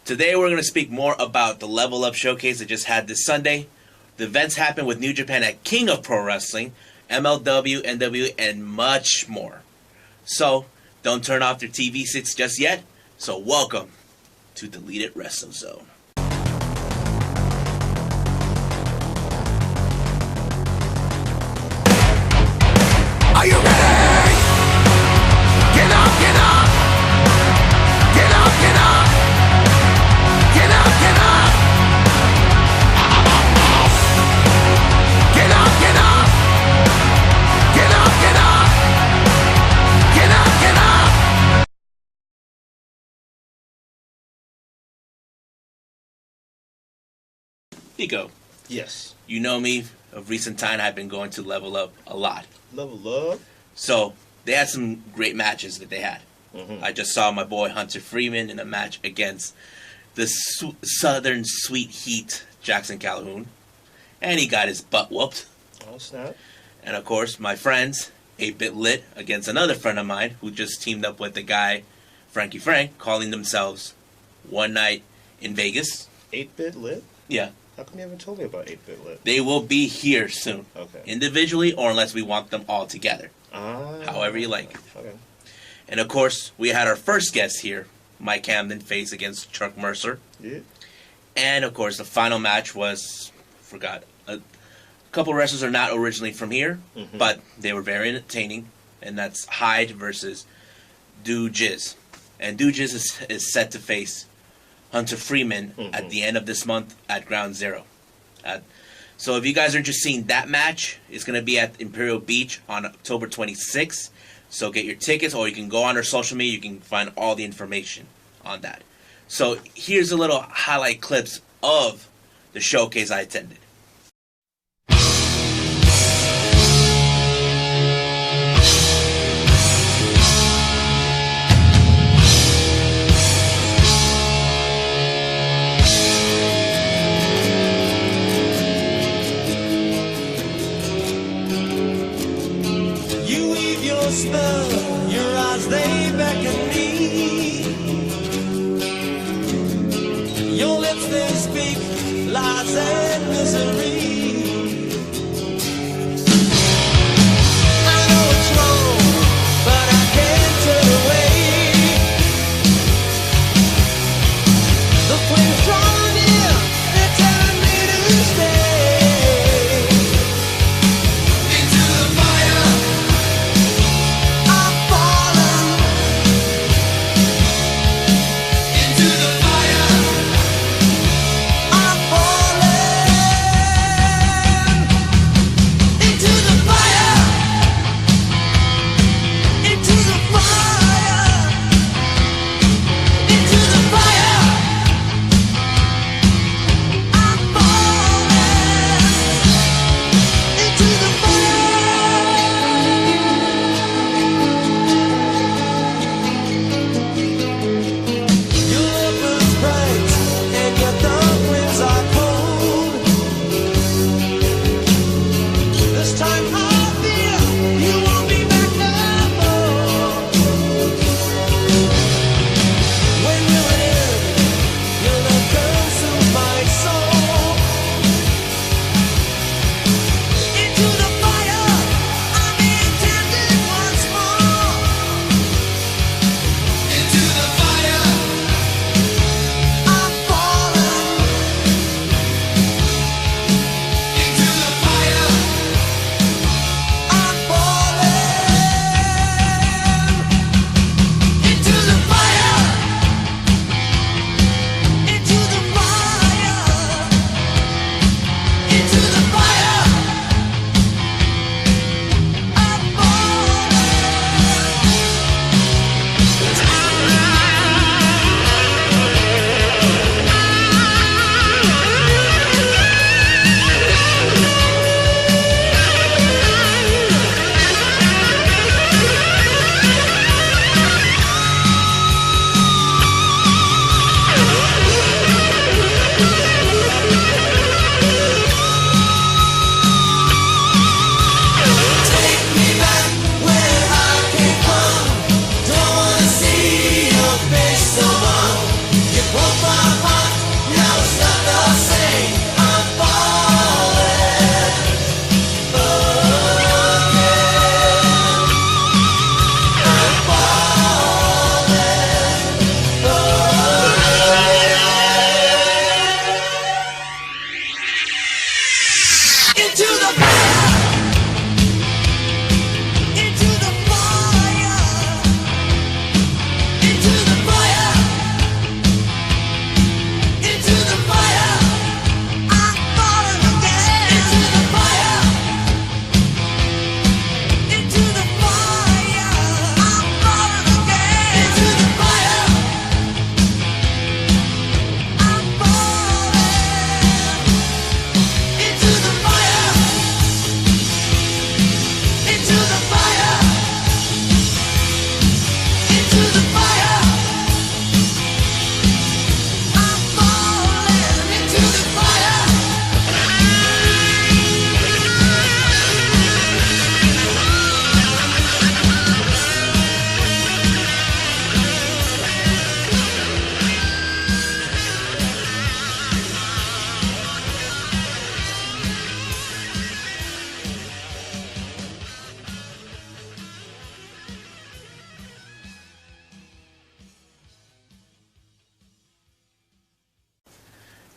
Today we're going to speak more about the Level Up Showcase that just had this Sunday. The events happened with New Japan at King of Pro Wrestling, MLW, NWA, and much more. So, don't turn off your TV sets just yet. So welcome to Deleted Wrestling Zone. Are you ready? Get up, get up. Get up, get up. Get up, get up. Get up, get up. Get up, get up. Get up, get up. Nico, Yes. you know me. Of recent time, I've been going to Level Up a lot. Level up. So, they had some great matches that they had. Mm-hmm. I just saw my boy Hunter Freeman in a match against the Southern Sweet Heat Jackson Calhoun. And he got his butt whooped. Oh, snap. And of course, my friends, 8-Bit Lit, against another friend of mine who just teamed up with the guy, Frankie Frank, calling themselves One Night in Vegas. 8-Bit Lit? Yeah. How come you haven't told me about 8-Bit Lit? They will be here soon. Okay. Individually or unless we want them all together. However you like. Okay. And of course, we had our first guest here, Mike Camden, face against Chuck Mercer. Yeah. And of course, the final match was, a couple wrestlers are not originally from here, but they were very entertaining. And that's Hyde versus Do Jizz. And Do Jizz is set to face Hunter Freeman at the end of this month at Ground Zero. So if you guys are interested in that match, it's going to be at Imperial Beach on October 26th. So get your tickets, or you can go on our social media. You can find all the information on that. So here's a little highlight clips of the showcase I attended. Spell, your eyes they beckon me. Your lips they speak lies and misery. I know it's wrong, but I can't turn away. The flames drawn near, they're telling me to stay. Into the fire.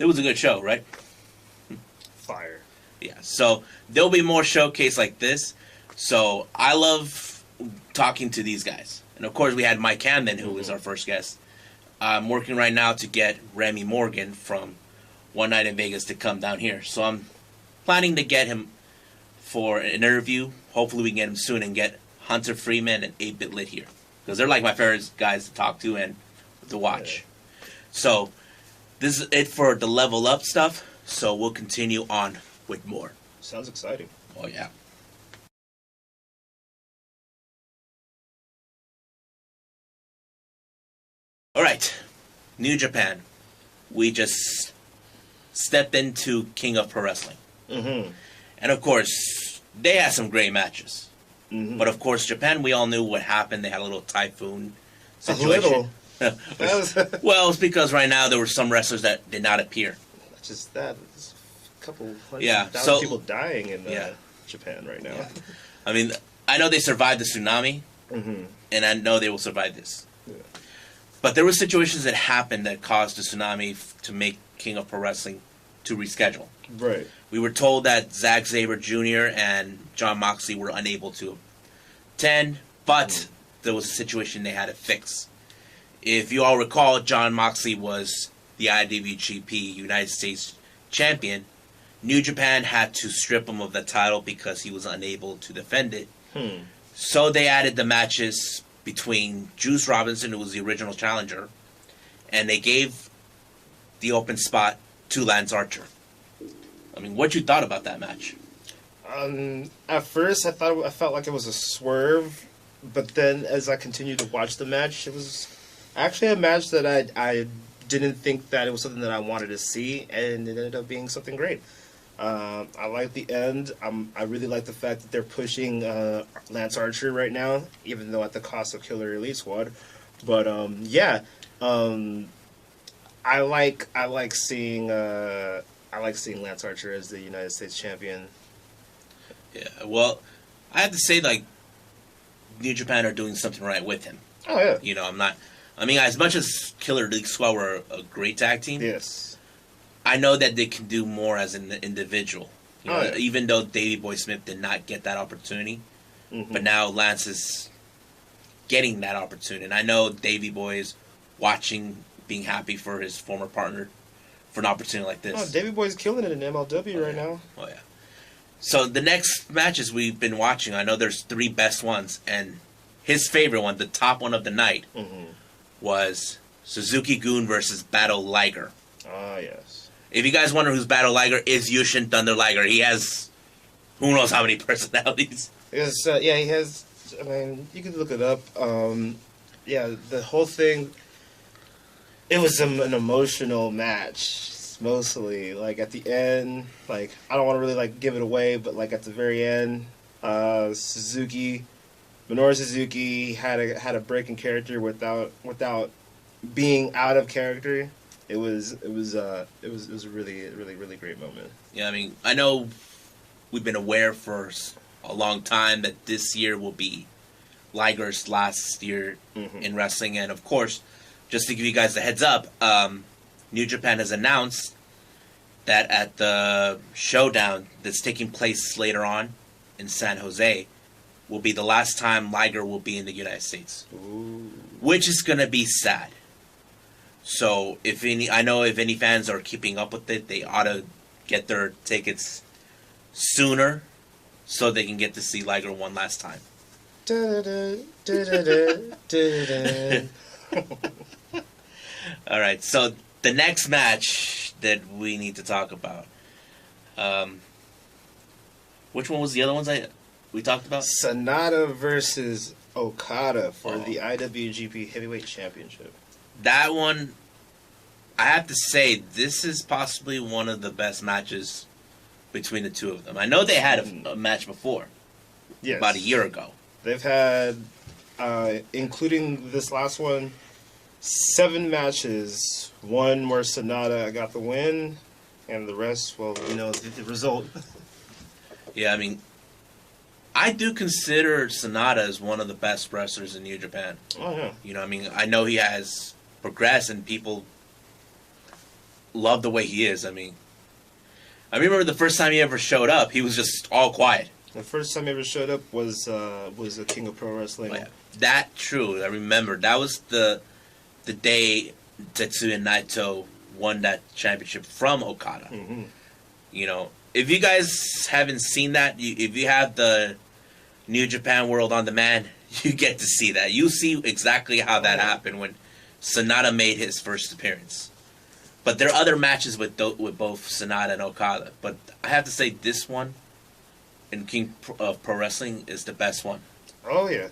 It was a good show, right? Fire. Yeah. So there'll be more showcase like this. So I love talking to these guys. And of course we had Mike Camden, who was our first guest. I'm working right now to get Remy Morgan from One Night in Vegas to come down here. So I'm planning to get him for an interview. Hopefully we can get him soon and get Hunter Freeman and 8-Bit Lit here. Because they're like my favorite guys to talk to and to watch. So this is it for the level up stuff. So we'll continue on with more. Sounds exciting. Oh, yeah. All right. New Japan. We just stepped into King of Pro Wrestling. Mm-hmm. And, of course, they had some great matches. Mm-hmm. But, of course, Japan, we all knew what happened. They had a little typhoon A situation. little. Well, it's because right now there were some wrestlers that did not appear. Not just that. There's a couple hundred Yeah, thousand so- people dying in Yeah. Japan right now. Yeah. I mean, I know they survived the tsunami, Mm-hmm. and I know they will survive this. Yeah. But there were situations that happened that caused the tsunami to make King of Pro Wrestling to reschedule. Right. We were told that Zack Sabre Jr. and John Moxley were unable to attend, but there was a situation they had to fix. If you all recall, John Moxley was the IWGP United States champion. New Japan had to strip him of the title because he was unable to defend it. So they added the matches between Juice Robinson, who was the original challenger, and they gave the open spot to Lance Archer. I mean, what you thought about that match? At first, I felt like it was a swerve, but then as I continued to watch the match, it was actually a match that I didn't think that it was something that I wanted to see, and it ended up being something great. I like the end. I really like the fact that they're pushing Lance Archer right now, even though at the cost of Killer Elite Squad. But I like seeing Lance Archer as the United States champion. Yeah, well, I have to say, like, New Japan are doing something right with him. Oh yeah. You know, I mean, as much as Killer Elite Squad were a great tag team, Yes. I know that they can do more as an individual. You know, Oh, yeah. even though Davey Boy Smith did not get that opportunity, Mm-hmm. but now Lance is getting that opportunity. And I know Davey Boy is watching, being happy for his former partner for an opportunity like this. Oh, Davey Boy's killing it in MLW right now. Oh, yeah. So the next matches we've been watching, I know there's 3 best ones, and his favorite one, the top one of the night, was Suzuki Gun versus Battle Liger. Ah, yes. If you guys wonder who's Battle Liger, is Yushin Thunder Liger. He has who knows how many personalities. Because, yeah, he has, I mean, you can look it up. Yeah, the whole thing, it was an emotional match, mostly. Like, at the end, like, I don't want to really, like, give it away, but, like, at the very end, Minoru Suzuki had a break in character without being out of character. It was a really great moment. Yeah, I mean, I know we've been aware for a long time that this year will be Liger's last year in wrestling, and of course, just to give you guys a heads up, New Japan has announced that at the showdown that's taking place later on in San Jose will be the last time Liger will be in the United States. Ooh. Which is going to be sad. So if any fans are keeping up with it, they ought to get their tickets sooner so they can get to see Liger one last time. All right, so the next match that we need to talk about. Which one was the other ones we talked about? Sonata versus Okada for the IWGP Heavyweight Championship. That one, I have to say, this is possibly one of the best matches between the two of them. I know they had a match before, Yes. about a year ago. They've had, including this last one, 7 matches. One where Sonata got the win, and the rest, well, you know, the result. Yeah, I mean, I do consider Sonata as one of the best wrestlers in New Japan. Oh, yeah. You know, I mean, I know he has progressed and people love the way he is. I mean, I remember the first time he ever showed up, he was just all quiet. The first time he ever showed up was the King of Pro Wrestling. Oh, yeah. That true. I remember that was the day Tetsuya Naito won that championship from Okada. Mm-hmm. You know, if you guys haven't seen that, if you have the New Japan World on Demand, you get to see that. You see exactly how that happened when Sonata made his first appearance. But there are other matches with both Sonata and Okada. But I have to say this one in King of Pro Wrestling is the best one. Oh yeah,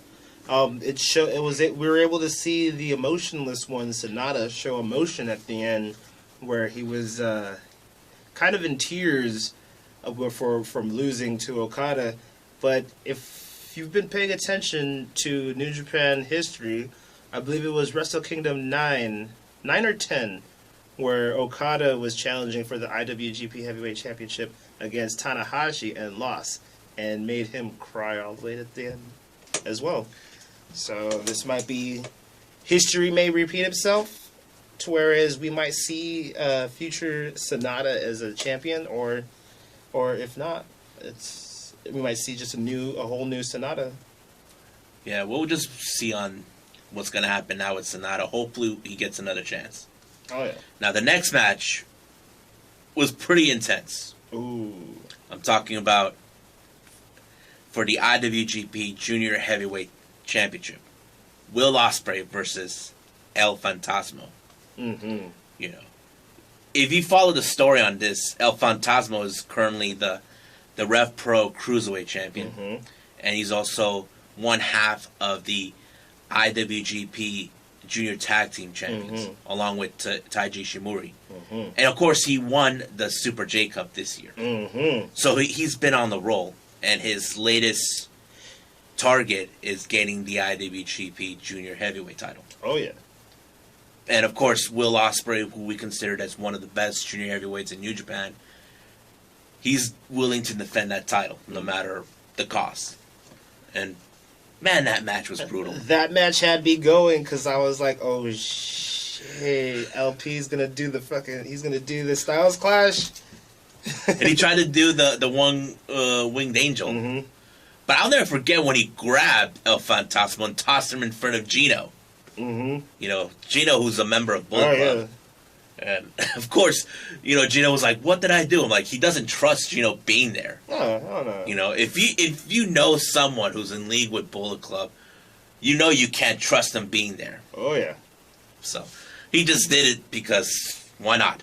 we were able to see the emotionless one, Sonata, show emotion at the end, where he was kind of in tears from losing to Okada. But if you've been paying attention to New Japan history, I believe it was Wrestle Kingdom 9 or 10, where Okada was challenging for the IWGP Heavyweight Championship against Tanahashi and lost, and made him cry all the way at the end as well. So this might be, history may repeat itself, to whereas we might see future Sonata as a champion, or if not, we might see just a whole new Sonata. Yeah, we'll just see on what's going to happen now with Sonata. Hopefully he gets another chance. Oh yeah. Now the next match was pretty intense. Ooh. I'm talking about for the IWGP Junior Heavyweight Championship. Will Ospreay versus El Fantasma. Mm-hmm. You know, if you follow the story on this, El Fantasma is currently the Rev Pro Cruiserweight Champion. Mm-hmm. And he's also one half of the IWGP Junior Tag Team Champions, along with Taiji Shimori. Mm-hmm. And of course, he won the Super J Cup this year. Mm-hmm. So he's been on the roll. And his latest target is getting the IWGP Junior Heavyweight title. Oh yeah. And of course, Will Ospreay, who we considered as one of the best junior heavyweights in New Japan, he's willing to defend that title no matter the cost. And man, that match was brutal. That match had me going because I was like, oh shit, LP's gonna do he's gonna do the Styles Clash. And he tried to do the one winged angel. Mm-hmm. But I'll never forget when he grabbed El Fantasma and tossed him in front of Gino. Mm-hmm. You know, Gino, who's a member of Bullet Club. Yeah. And of course, you know, Gino was like, "What did I do?" I'm like, he doesn't trust Gino being there. No. You know, if you know someone who's in league with Bullet Club, you know you can't trust them being there. Oh yeah. So he just did it because why not?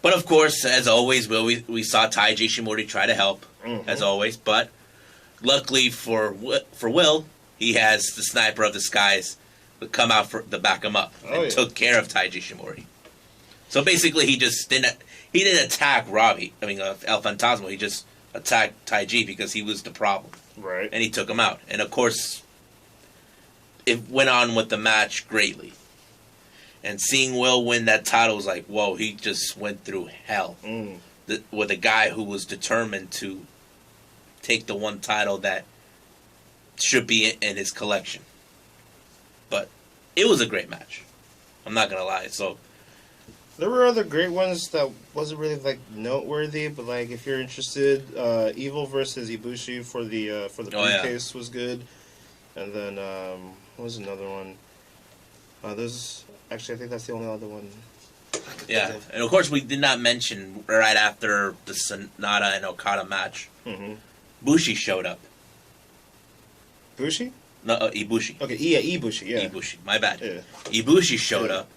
But of course, as always, we saw Taiji Shimori try to help, as always. But luckily for Will, he has the Sniper of the Skies to come out to back him up and took care of Taiji Shimori. So basically, he didn't attack Robbie. I mean, El Fantasma. He just attacked Taiji because he was the problem, Right. and he took him out. And of course, it went on with the match greatly. And seeing Will win that title was like, whoa, he just went through hell with a guy who was determined to take the one title that should be in his collection. But it was a great match. I'm not going to lie. So there were other great ones that wasn't really like noteworthy, but like if you're interested, Evil versus Ibushi for the briefcase was good. And then what was another one? Actually, I think that's the only other one. Yeah, and of course we did not mention right after the Sonata and Okada match, Bushi showed up. Bushi? No, Ibushi. Okay, yeah, Ibushi, yeah. Ibushi, my bad. Yeah. Ibushi showed up,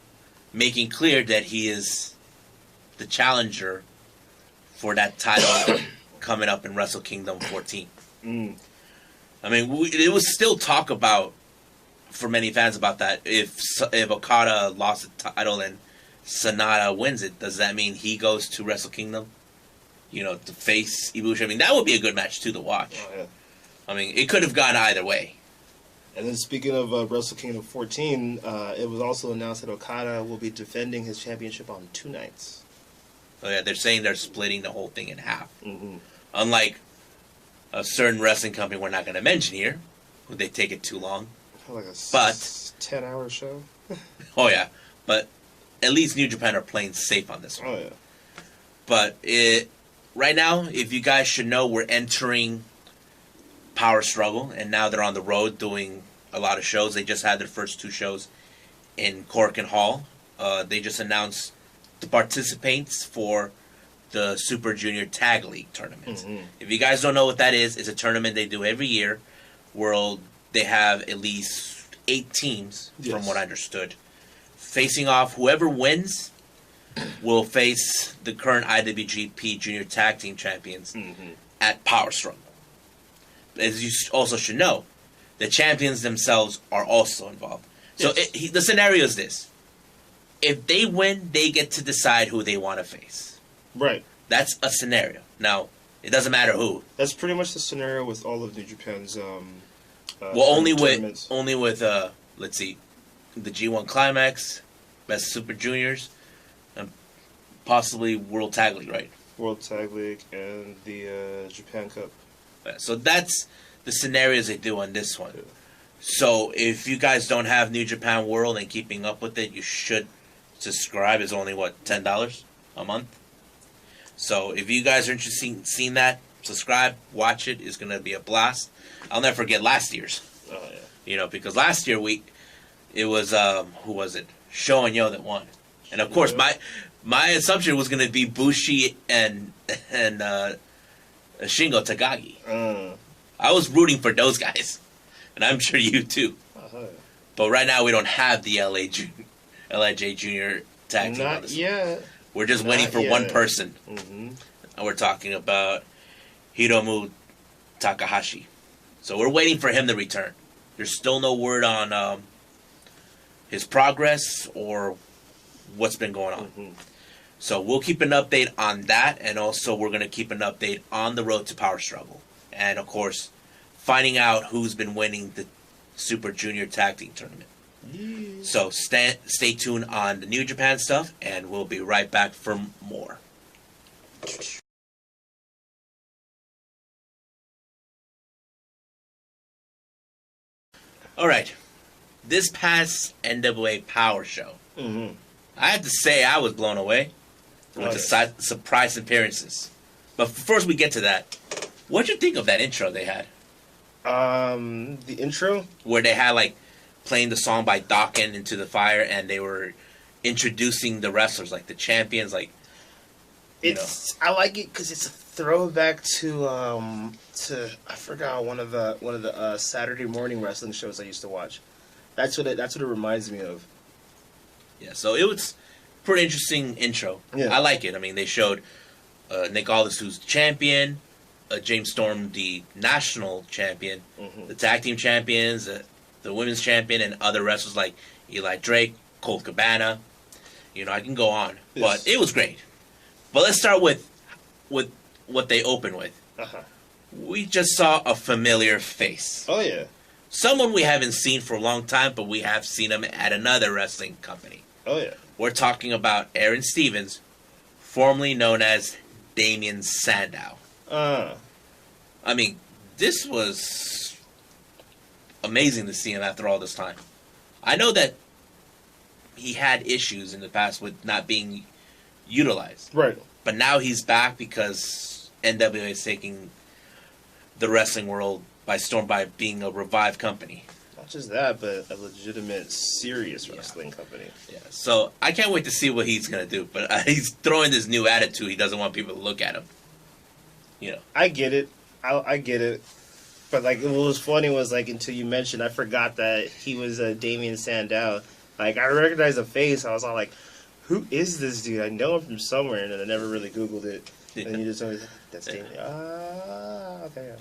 making clear that he is the challenger for that title coming up in Wrestle Kingdom 14. I mean, it was still talk about, for many fans, about that. If Okada lost the title and Sonata wins it, does that mean he goes to Wrestle Kingdom? You know, to face Ibushi? I mean, that would be a good match, too, to watch. Oh, yeah. I mean, it could have gone either way. And then speaking of Wrestle Kingdom 14, it was also announced that Okada will be defending his championship on 2 nights. Oh, yeah, they're saying they're splitting the whole thing in half. Mm-hmm. Unlike a certain wrestling company we're not going to mention here, who they take it too long. Like a But 10-hour show. oh yeah, but at least New Japan are playing safe on this one. Oh yeah. But right now, if you guys should know, we're entering Power Struggle, and now they're on the road doing a lot of shows. They just had their first 2 shows in Cork and Hall. They just announced the participants for the Super Junior Tag League tournament. Mm-hmm. If you guys don't know what that is, it's a tournament they do every year where they have at least 8 teams, Yes. from what I understood, facing off. Whoever wins will face the current IWGP Junior Tag Team Champions at Power Struggle. As you also should know, the champions themselves are also involved. So Yes. the scenario is this. If they win, they get to decide who they want to face. Right. That's a scenario. Now, it doesn't matter who. That's pretty much the scenario with all of New Japan's. Well, only tournaments. with let's see, the G1 Climax, Best Super Juniors, and possibly World Tag League, right? World Tag League and the Japan Cup. So that's the scenarios they do on this one. Yeah. So if you guys don't have New Japan World and keeping up with it, you should subscribe. It's only, what, $10 a month? So if you guys are interested in seeing that, subscribe, watch it. It's going to be a blast. I'll never forget last year's. Oh yeah. You know, because last year it was, who was it? Sho and Yo that won. And of course, my assumption was going to be Bushi and Shingo Takagi. I was rooting for those guys, and I'm sure you too. Uh-huh. But right now, we don't have the LIJ Junior Tag Team. on Not this. yet. We're just waiting Not for yet. one person, Mm-hmm. and we're talking about Hiromu Takahashi. So we're waiting for him to return. There's still no word on his progress or what's been going on. Mm-hmm. So we'll keep an update on that, and also we're going to keep an update on the road to Power Struggle. And, of course, finding out who's been winning the Super Junior Tag Team Tournament. Yeah. So stay tuned on the New Japan stuff, and we'll be right back for more. All right. This past NWA Power Show, Mm-hmm. I have to say I was blown away with Oh, the yes. surprise appearances. But first we get to that. What'd you think of that intro they had? The intro. Where they had, like, playing the song by Dawkins Into the Fire, and they were introducing the wrestlers, like the champions, like, you know. I like it because it's a throwback to I forgot one of the Saturday morning wrestling shows I used to watch. That's what it reminds me of. Yeah, so it was pretty interesting intro. Yeah. I like it. I mean, they showed Nick Aldis, who's champion, James Storm, the national champion, Mhm. the tag team champions, the women's champion, and other wrestlers like Eli Drake, Colt Cabana. You know, I can go on. Yes. But it was great. But let's start with what they opened with. Uh-huh. We just saw a familiar face. Oh yeah. Someone we haven't seen for a long time, but we have seen him at another wrestling company. Oh yeah. We're talking about Aaron Stevens, formerly known as Damien Sandow. I mean, this was amazing to see him after all this time. I know that he had issues in the past with not being utilized, Right. but now he's back because NWA is taking the wrestling world by storm by being a revived company. Not just that, but a legitimate, serious wrestling company. Yeah, so I can't wait to see what he's gonna do. But he's throwing this new attitude. He doesn't want people to look at him. You know. I get it. I get it. But like, what was funny was like until you mentioned, I forgot that he was Damien Sandow. Like I recognized the face. I was all like, "Who is this dude? I know him from somewhere," and then I never really Googled it. Yeah. And you just always, "That's Damien." Ah, okay. Yeah.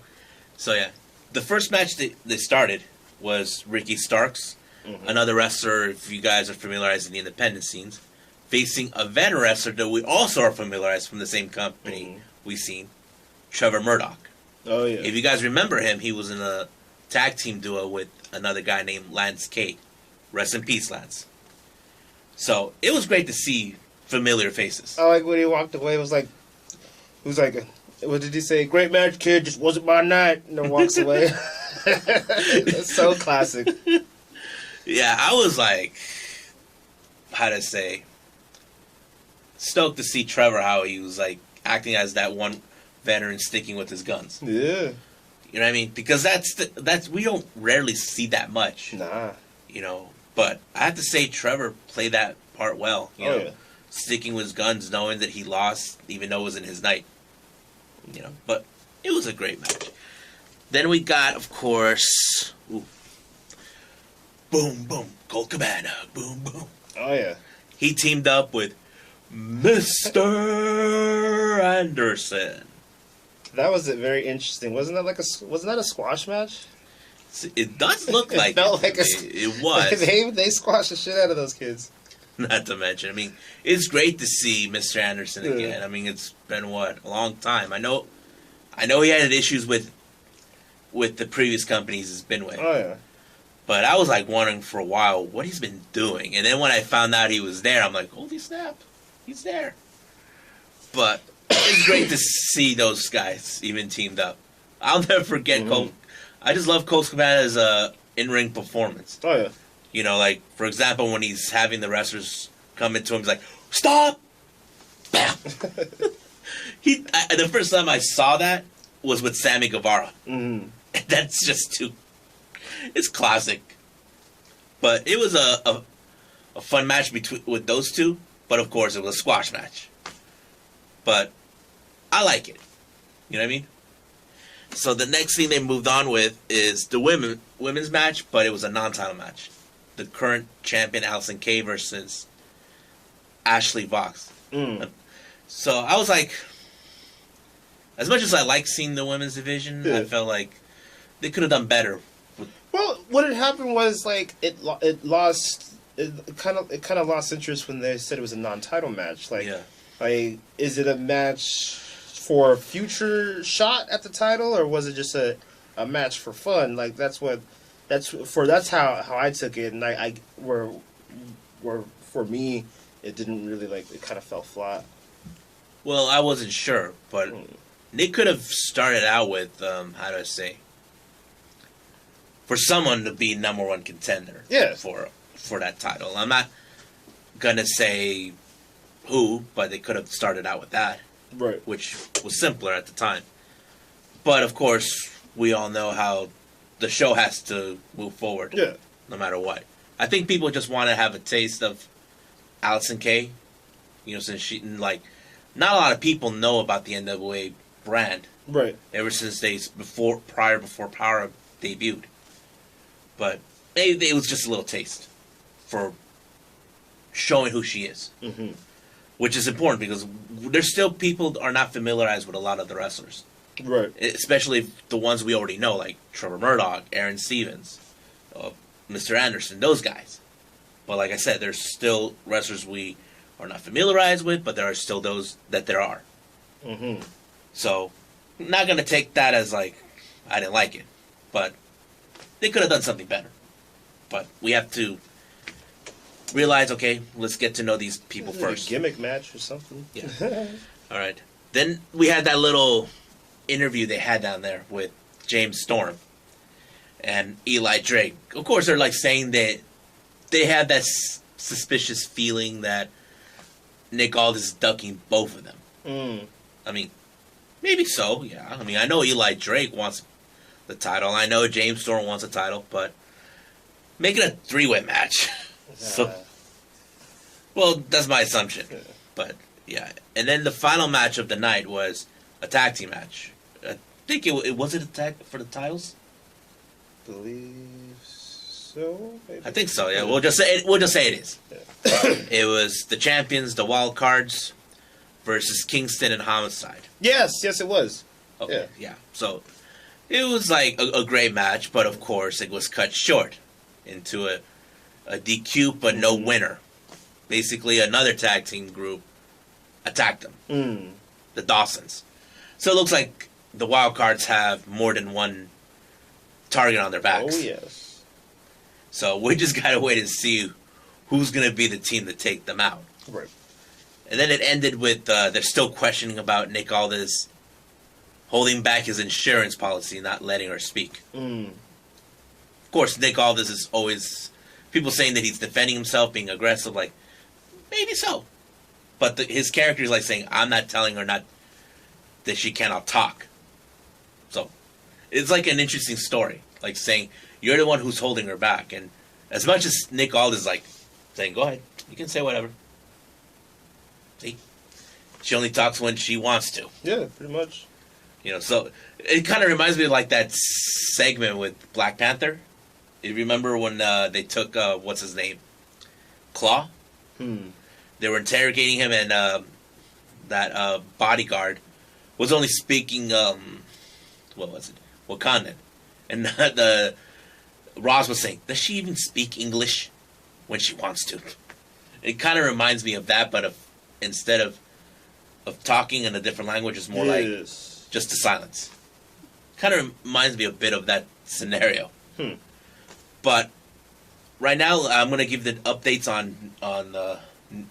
So yeah, the first match they started was Ricky Starks, Mhm. another wrestler. If you guys are familiarized in the independent scenes, facing a veteran wrestler that we also are familiarized from the same company Mhm. we've seen, Trevor Murdoch. Oh yeah. If you guys remember him, he was in a tag team duo with another guy named Lance Cade. Rest in peace, Lance. So it was great to see familiar faces. I like when he walked away. It was like, what did he say? Great match, kid. Just wasn't my night. And then walks away. It's so classic. Yeah, I was like, how to say, stoked to see Trevor how he was like acting as that one veteran sticking with his guns. Yeah. You know what I mean? Because that's we don't rarely see that much. Nah. You know, but I have to say Trevor played that part well. You know, yeah. sticking with his guns, knowing that he lost, even though it wasn't his night. You know, but it was a great match. Then we got, of course, boom, boom, Colt Cabana, boom, boom. Oh yeah. He teamed up with Mr. Anderson. That was very interesting. Wasn't that a squash match? It does look like it felt like it was. They squashed the shit out of those kids. Not to mention, I mean, it's great to see Mr. Anderson again. I mean, it's been a long time. I know he had issues with the previous companies he's been with. Oh yeah. But I was like wondering for a while what he's been doing, and then when I found out he was there, I'm like, holy snap, he's there. But it's great to see those guys even teamed up. I'll never forget Colt. I just love Colt Cabana's in-ring performance. Oh yeah. You know, like, for example, when he's having the wrestlers come into him, he's like, stop! Bam! The first time I saw that was with Sammy Guevara. Mm-hmm. That's just too... It's classic. But it was a fun match with those two. But, of course, it was a squash match. But I like it. You know what I mean? So the next thing they moved on with is the women's match, but it was a non-title match. The current champion, Allison Kay, versus Ashley Vox. So I was like, as much as I like seeing the women's division, I felt like they could have done better. Well, what had happened was like it kind of lost interest when they said it was a non-title match. Like, is it a match for a future shot at the title, or was it just a match for fun? Like that's how I took it, and I for me it didn't really it kind of fell flat. Well, I wasn't sure, but they could have started out with how do I say, for someone to be number one contender. Yeah. For that title. I'm not gonna say who, but they could have started out with that. Right. Which was simpler at the time. But of course, we all know how the show has to move forward. Yeah. No matter what. I think people just want to have a taste of Allison Kay. You know, since not a lot of people know about the NWA brand. Right. Ever since before Power debuted. But it was just a little taste for showing who she is. Mm-hmm. Which is important because there's still people are not familiarized with a lot of the wrestlers. Right. Especially the ones we already know, like Trevor Murdoch, Aaron Stevens, Mr. Anderson, those guys. But like I said, there's still wrestlers we are not familiarized with, but there are still those that there are. Mm-hmm. So, I'm not going to take that as I didn't like it. But they could have done something better. But we have to realize, okay, let's get to know these people first. A gimmick match or something. Yeah. All right. Then we had that little interview they had down there with James Storm and Eli Drake. Of course, they're saying that they had that suspicious feeling that Nick Aldis is ducking both of them. I mean, maybe so, yeah. I mean, I know Eli Drake wants the title. I know James Storm wants a title, but make it a three-way match. So, well, that's my assumption. But, yeah. And then the final match of the night was a tag team match. I think it was it a tag for the titles? Believe so. Maybe. I think so. Yeah, we'll just say it is. It was the champions, the Wild Cards, versus Kingston and Homicide. Yes, it was. Okay, yeah. So it was a great match, but of course it was cut short into a DQ, but no winner. Basically, another tag team group attacked them. The Dawsons. So it looks like the Wild Cards have more than one target on their backs. Oh, yes. So we just got to wait and see who's going to be the team to take them out. Right. And then it ended with they're still questioning about Nick Aldis holding back his insurance policy, not letting her speak. Of course, Nick Aldis is always... People saying that he's defending himself, being aggressive, maybe so. But his character is like saying, I'm not telling her not that she cannot talk. So it's like an interesting story. Like saying, you're the one who's holding her back. And as much as Nick Aldis is like saying, go ahead, you can say whatever. See? She only talks when she wants to. Yeah, pretty much. You know, so it kind of reminds me of like that segment with Black Panther. You remember when they took, what's his name? Claw? They were interrogating him, and that bodyguard was only speaking, what was it? Wakandan. And the Ross was saying, does she even speak English when she wants to? It kind of reminds me of that, but instead of talking in a different language, it's more like just the silence. Kind of reminds me a bit of that scenario. But right now, I'm going to give the updates on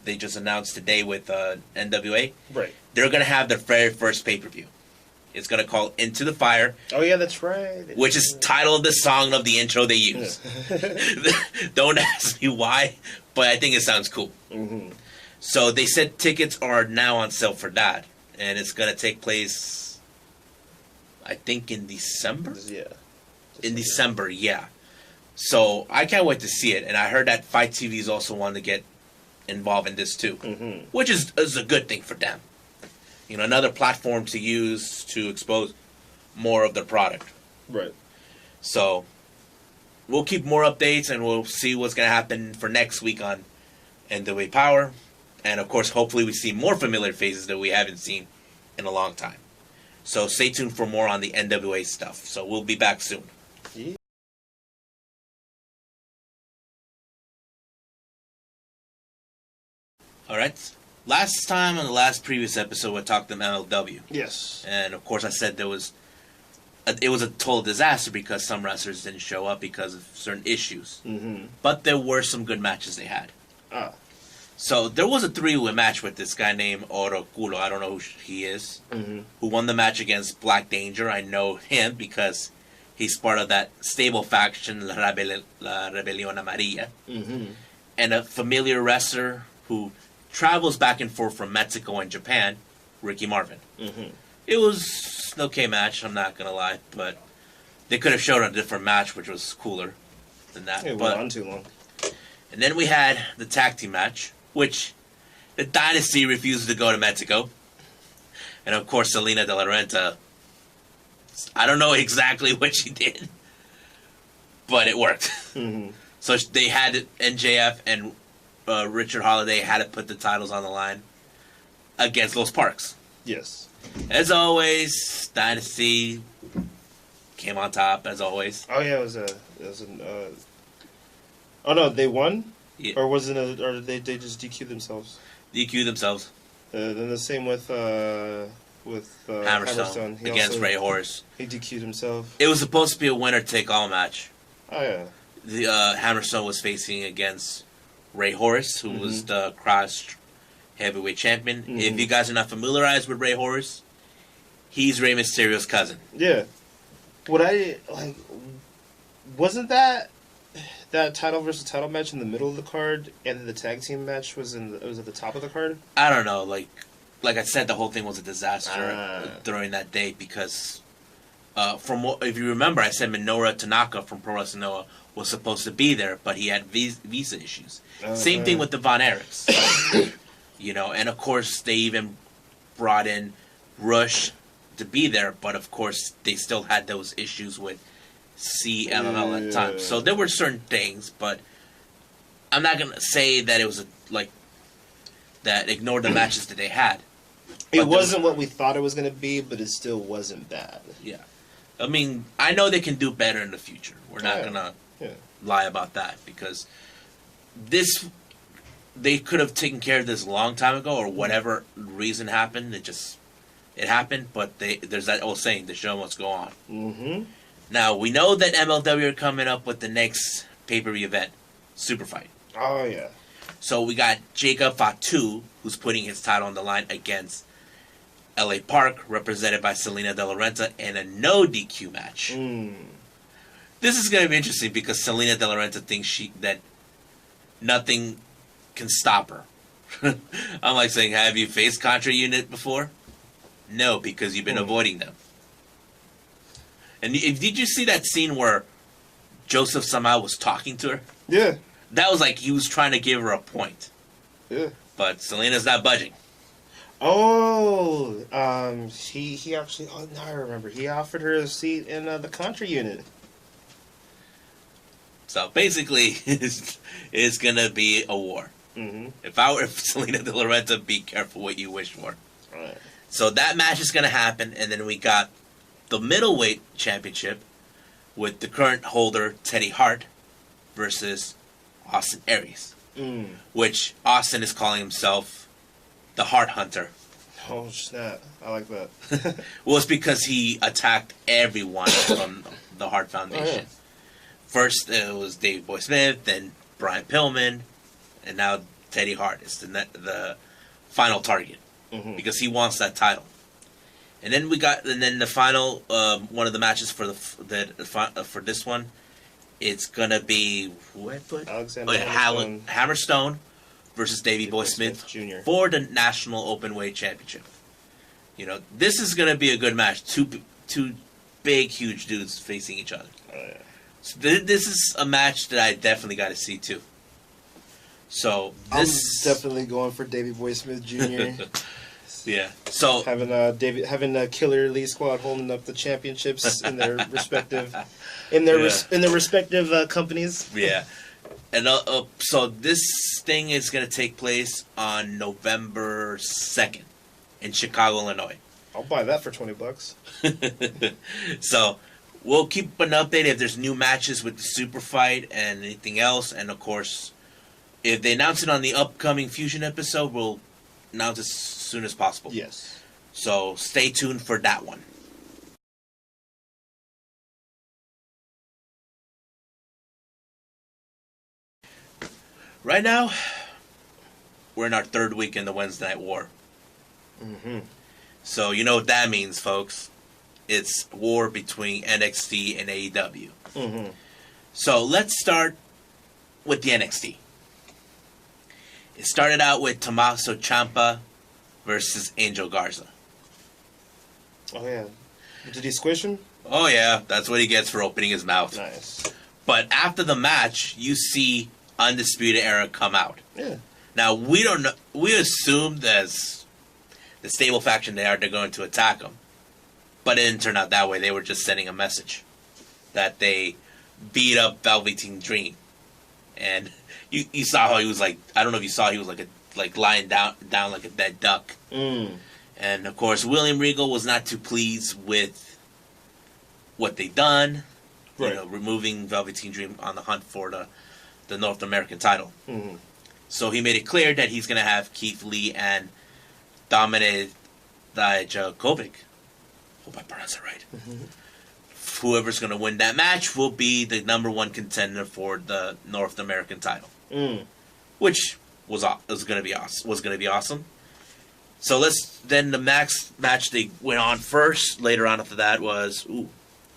they just announced today with NWA. Right. They're going to have their very first pay-per-view. It's going to call Into the Fire. Oh, yeah, that's right. Which is title of the song of the intro they use. Yeah. Don't ask me why, but I think it sounds cool. So they said tickets are now on sale for that. And it's going to take place, I think, in December? Yeah. In December, yeah. So I can't wait to see it. And I heard that Fight TV is also wanting to get involved in this too. Which is a good thing for them. You know, another platform to use to expose more of their product. Right. So we'll keep more updates, and we'll see what's going to happen for next week on NWA Power. And, of course, hopefully we see more familiar faces that we haven't seen in a long time. So stay tuned for more on the NWA stuff. So we'll be back soon. Yeah. All right. Last time on the last previous episode, we talked about MLW. Yes. And, of course, I said it was a total disaster because some wrestlers didn't show up because of certain issues. But there were some good matches they had. So there was a three-way match with this guy named Oro Culo. I don't know who he is. Who won the match against Black Danger. I know him because he's part of that stable faction, La Rebelión Amarilla. And a familiar wrestler who travels back and forth from Mexico and Japan, Ricky Marvin. It was an okay match, I'm not going to lie, but they could have shown a different match, which was cooler than that. It went on too long. And then we had the tag team match, which the Dynasty refused to go to Mexico. And of course, Selena De La Renta, I don't know exactly what she did, but it worked. So they had NJF and Richard Holiday had to put the titles on the line against Los Parks. Yes. As always, Dynasty came on top, as always. Oh, yeah, it was oh, no, they won? Yeah. Or was it or they just DQ'd themselves? DQ themselves. Then the same with Hammerstone against Ray Horace. He DQ'd himself. It was supposed to be a winner-take-all match. Oh, yeah. The Hammerstone was facing against Ray Horace, who was the cross heavyweight champion. If you guys are not familiarized with Ray Horace, he's Rey Mysterio's cousin. Yeah. Wasn't that title versus title match in the middle of the card, and the tag team match was at the top of the card? I don't know. Like I said, the whole thing was a disaster during that day because, if you remember, I said Minoru Tanaka from Pro Wrestling Noah was supposed to be there, but he had visa issues. Same thing with the Von Erichs. You know, and of course they even brought in Rush to be there, but of course they still had those issues with CMLL at the time. So there were certain things, but I'm not gonna say that it was that ignored the matches that they had. It wasn't what we thought it was going to be, but it still wasn't bad. Yeah, I mean, I know they can do better in the future. We're not gonna lie about that because they could have taken care of this a long time ago, or whatever reason happened. It happened, but there's that old saying: the show must go on. Now we know that MLW are coming up with the next pay-per-view event, Super Fight. Oh yeah. So we got Jacob Fatu, who's putting his title on the line against LA Park, represented by Selena De La Renta, in a no DQ match. This is going to be interesting because Selena De La Renta thinks that nothing can stop her I'm like saying, have you faced Contra Unit before? No, because you've been avoiding them. And did you see that scene where Joseph somehow was talking to her? Yeah. That was like he was trying to give her a point. Yeah. But Selena's not budging. Oh, he actually. Oh, now I remember. He offered her a seat in the Contra Unit. So basically, it's gonna be a war. Mm-hmm. If Selena De La Renta, be careful what you wish for. Right. So that match is gonna happen, and then we got the middleweight championship with the current holder Teddy Hart versus Austin Aries, which Austin is calling himself the Hart Hunter. Oh snap! I like that. Well, it's because he attacked everyone from the Hart Foundation. Oh, yeah. First, it was Davey Boy Smith, then Brian Pillman, and now Teddy Hart is the final target because he wants that title. And then the final one of the matches for for this one, it's gonna be Alexander Hammerstone versus Davey Boy Smith Jr. for the National Openweight Championship. You know, this is gonna be a good match. Two big, huge dudes facing each other. Oh, yeah. So this is a match that I definitely got to see too. So this I'm definitely going for Davey Boy Smith Jr. Yeah. So having Killer Elite Squad holding up the championships in their respective respective companies. Yeah. And so this thing is going to take place on November 2nd in Chicago, Illinois. I'll buy that for $20. So we'll keep an update if there's new matches with the Super Fight and anything else. And of course, if they announce it on the upcoming Fusion episode, we'll announce it as soon as possible. Yes. So stay tuned for that one. Right now, we're in our third week in the Wednesday Night War. Mm-hmm. So you know what that means, folks. It's war between NXT and AEW. Mm-hmm. So let's start with the NXT. It started out with Tommaso Ciampa versus Angel Garza. Oh, yeah. Did he squish him? Oh, yeah. That's what he gets for opening his mouth. Nice. But after the match, you see Undisputed Era come out. Yeah. Now, we don't know. We assumed as the stable faction they're going to attack him. But it didn't turn out that way. They were just sending a message that they beat up Velveteen Dream. And you saw how he was like, I don't know if you saw, he was like lying down like a dead duck. Mm. And of course, William Regal was not too pleased with what they done. Right. You know, removing Velveteen Dream on the hunt for the North American title. Mm-hmm. So he made it clear that he's going to have Keith Lee and Dominik Dijakovic. Hope I pronounced it right. Mm-hmm. Whoever's going to win that match will be the number one contender for the North American title, which was going to be awesome. So then the max match they went on first. Later on after that was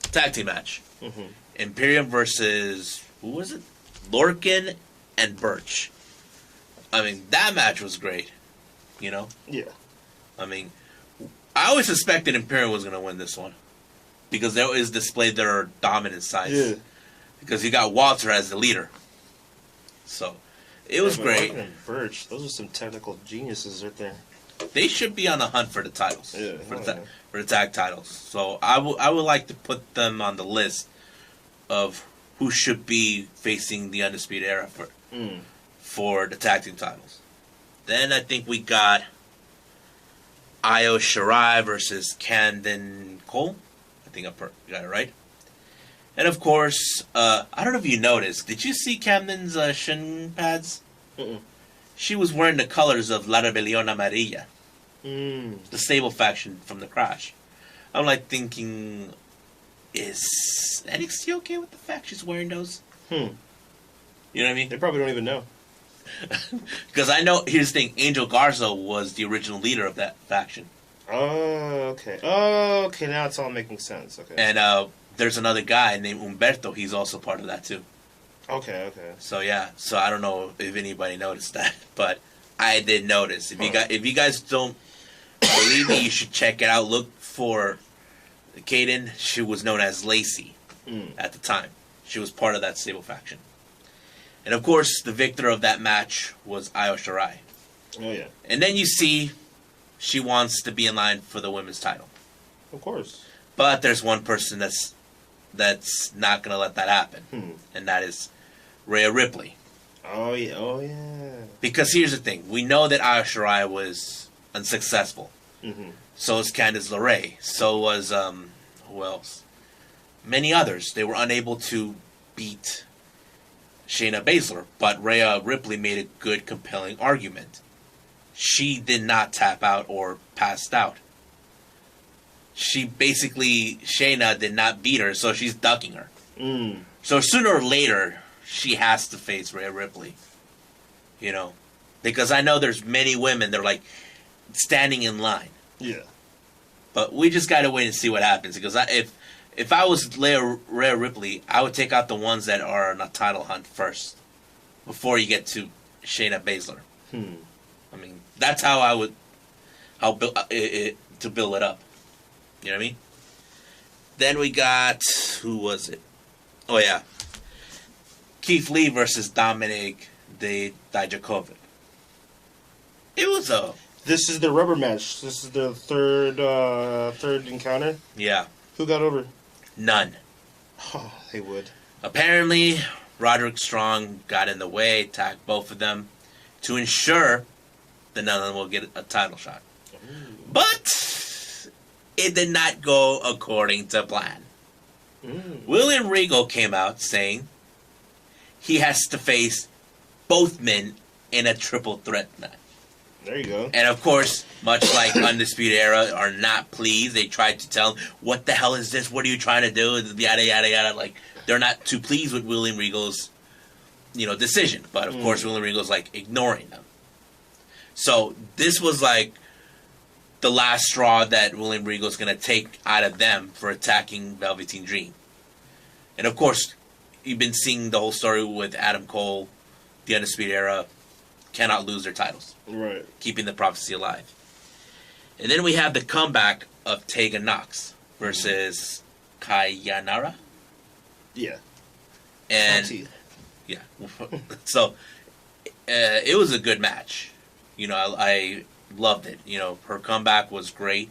tag team match. Mm-hmm. Imperium versus who was it? Lorcan and Birch. I mean, that match was great. You know? Yeah. I mean, I always suspected Imperium was going to win this one. Because they always displayed their dominant side. Yeah. Because you got Walter as the leader. So, it was great. Lorcan and Birch, those are some technical geniuses right there. They should be on the hunt for the titles. Yeah. For the tag titles. So, I would like to put them on the list of who should be facing the Undisputed Era for the tag team titles. Then I think we got Io Shirai versus Camden Cole. I think I got it right. And of course, I don't know if you noticed. Did you see Camden's shin pads? Mm-mm. She was wearing the colors of La Rebelión Amarilla, the stable faction from the Crash. I'm like thinking, is NXT okay with the fact she's wearing those? You know what I mean? They probably don't even know. Because I know, here's the thing, Angel Garza was the original leader of that faction. Oh, okay. Oh, okay, now it's all making sense. Okay. And there's another guy named Humberto, he's also part of that too. Okay. So yeah, so I don't know if anybody noticed that, but I did notice. If you guys don't believe me, you should check it out. Look for Kaden. She was known as Lacey at the time. She was part of that stable faction. And of course, the victor of that match was Io Shirai. Oh yeah. And then you see she wants to be in line for the women's title. Of course. But there's one person that's not going to let that happen. And that is Rhea Ripley. Oh yeah. Oh yeah. Because here's the thing. We know that Io Shirai was unsuccessful. So was Candice LeRae. So was, who else? Many others. They were unable to beat Shayna Baszler. But Rhea Ripley made a good, compelling argument. She did not tap out or passed out. Shayna did not beat her, so she's ducking her. So sooner or later, she has to face Rhea Ripley. You know? Because I know there's many women that are like standing in line. Yeah. But we just gotta wait and see what happens. Because if I was Rhea Ripley, I would take out the ones that are in a title hunt first. Before you get to Shayna Baszler. I mean, that's how I would to build it up. You know what I mean? Then we got, who was it? Oh yeah, Keith Lee versus Dominic Dijakovic. It was This is the rubber match. This is the third encounter. Yeah. Who got over? None. Oh, they would. Apparently, Roderick Strong got in the way, attacked both of them to ensure that none of them will get a title shot. But it did not go according to plan. William Regal came out saying he has to face both men in a triple threat match. There you go. And of course, much like Undisputed Era are not pleased. They tried to tell him, what the hell is this? What are you trying to do? Yada, yada, yada. Like, they're not too pleased with William Regal's, decision. But of course, William Regal's like ignoring them. So this was like the last straw that William Regal's going to take out of them for attacking Velveteen Dream. And of course, you've been seeing the whole story with Adam Cole, the Undisputed Era, cannot lose their titles. Right. Keeping the prophecy alive. And then we have the comeback of Tegan Knox versus Kayanara. Yeah. And yeah. So it was a good match. I loved it. Her comeback was great.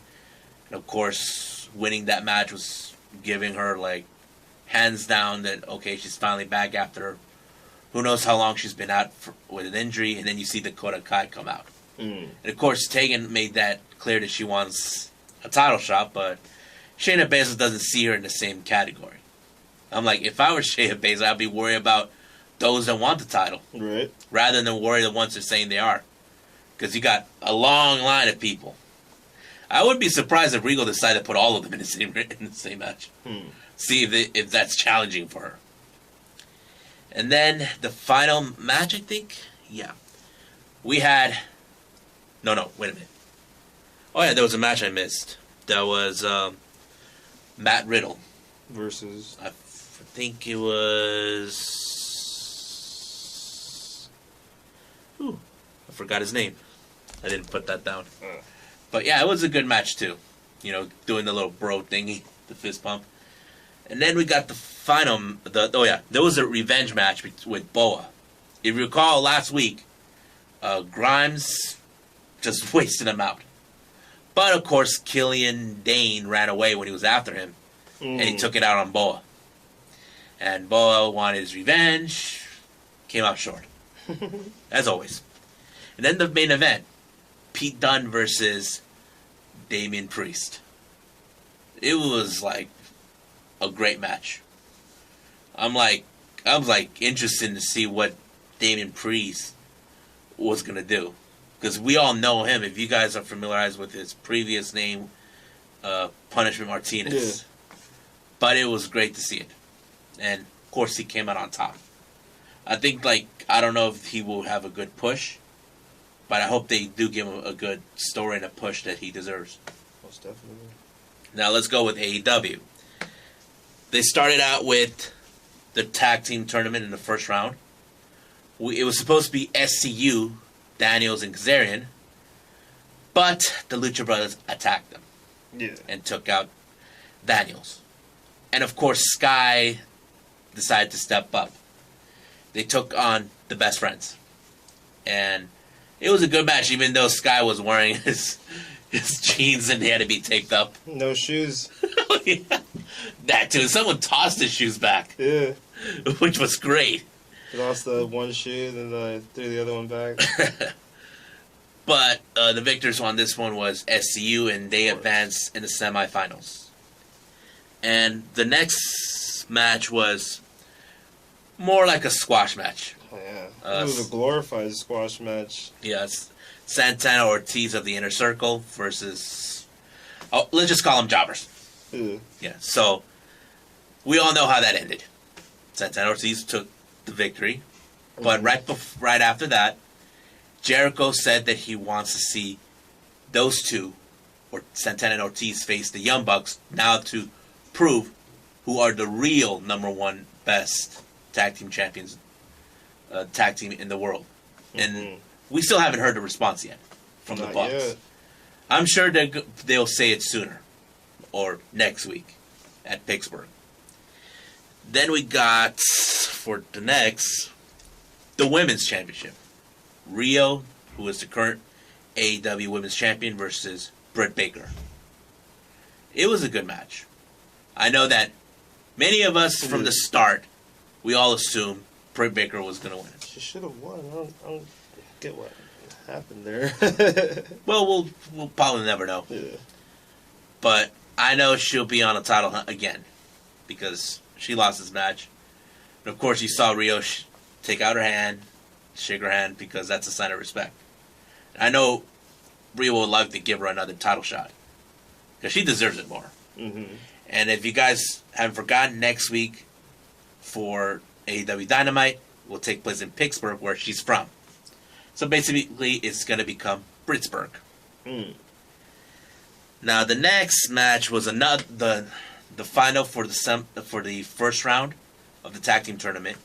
And of course, winning that match was giving her like hands down that okay, she's finally back after who knows how long she's been out with an injury, and then you see Dakota Kai come out. And of course, Tegan made that clear that she wants a title shot, but Shayna Baszler doesn't see her in the same category. I'm like, if I were Shayna Baszler, I'd be worried about those that want the title. Right. Rather than worry the ones that are saying they are. Because you got a long line of people. I would be surprised if Regal decided to put all of them in the same match. See if that's challenging for her. And then the final match, I think, yeah, we had. No, wait a minute. Oh yeah, there was a match I missed. That was Matt Riddle versus. I think it was. Ooh, I forgot his name. I didn't put that down. But yeah, it was a good match too. Doing the little bro thingy, the fist pump. And then we got the final, there was a revenge match with Boa. If you recall last week, Grimes just wasted him out. But of course, Killian Dane ran away when he was after him, and he took it out on Boa. And Boa wanted his revenge, came out short, as always. And then the main event, Pete Dunne versus Damian Priest. It was like a great match. I was interested to see what Damian Priest was gonna do, because we all know him. If you guys are familiarized with his previous name, Punishment Martinez, but it was great to see it, and of course he came out on top. I think I don't know if he will have a good push, but I hope they do give him a good story and a push that he deserves. Most definitely. Now let's go with AEW. They started out with the tag team tournament in the first round. It was supposed to be SCU, Daniels and Kazarian, but the Lucha Brothers attacked them Yeah. and took out Daniels. And of course, Sky decided to step up. They took on the Best Friends. And it was a good match, even though Sky was wearing his jeans and he had to be taped up. No shoes. Yeah. That too. Someone tossed his shoes back, Yeah. which was great. He lost the one shoe, then threw the other one back. But the victors on this one was SCU, and they advanced in the semifinals. And the next match was more like a squash match. Oh, yeah. It was a glorified squash match. Yes, Santana Ortiz of the Inner Circle versus, let's just call them jobbers. Yeah. Yeah, so we all know how that ended. Santana Ortiz took the victory, but right after that, Jericho said that he wants to see those two, or Santana and Ortiz, face the Young Bucks now to prove who are the real number one best tag team champions, tag team in the world. And we still haven't heard the response yet from the Not Bucks. yet. I'm sure they'll say it sooner or next week at Pittsburgh. Then we got, for the next, the Women's Championship. Rio, who is the current AEW Women's Champion, versus Britt Baker. It was a good match. I know that many of us from the start, we all assumed Britt Baker was going to win it. She should have won. I don't get what happened there. Well, we'll probably never know. Yeah. But I know she'll be on a title hunt again because she lost this match. And of course, you saw Rio take out her hand, shake her hand, because that's a sign of respect. I know Rio would like to give her another title shot because she deserves it more. Mm-hmm. And if you guys haven't forgotten, next week for AEW Dynamite will take place in Pittsburgh, where she's from. So basically, it's going to become Britsburg. Mm. Now, the next match was the final for the first round of the tag team tournament.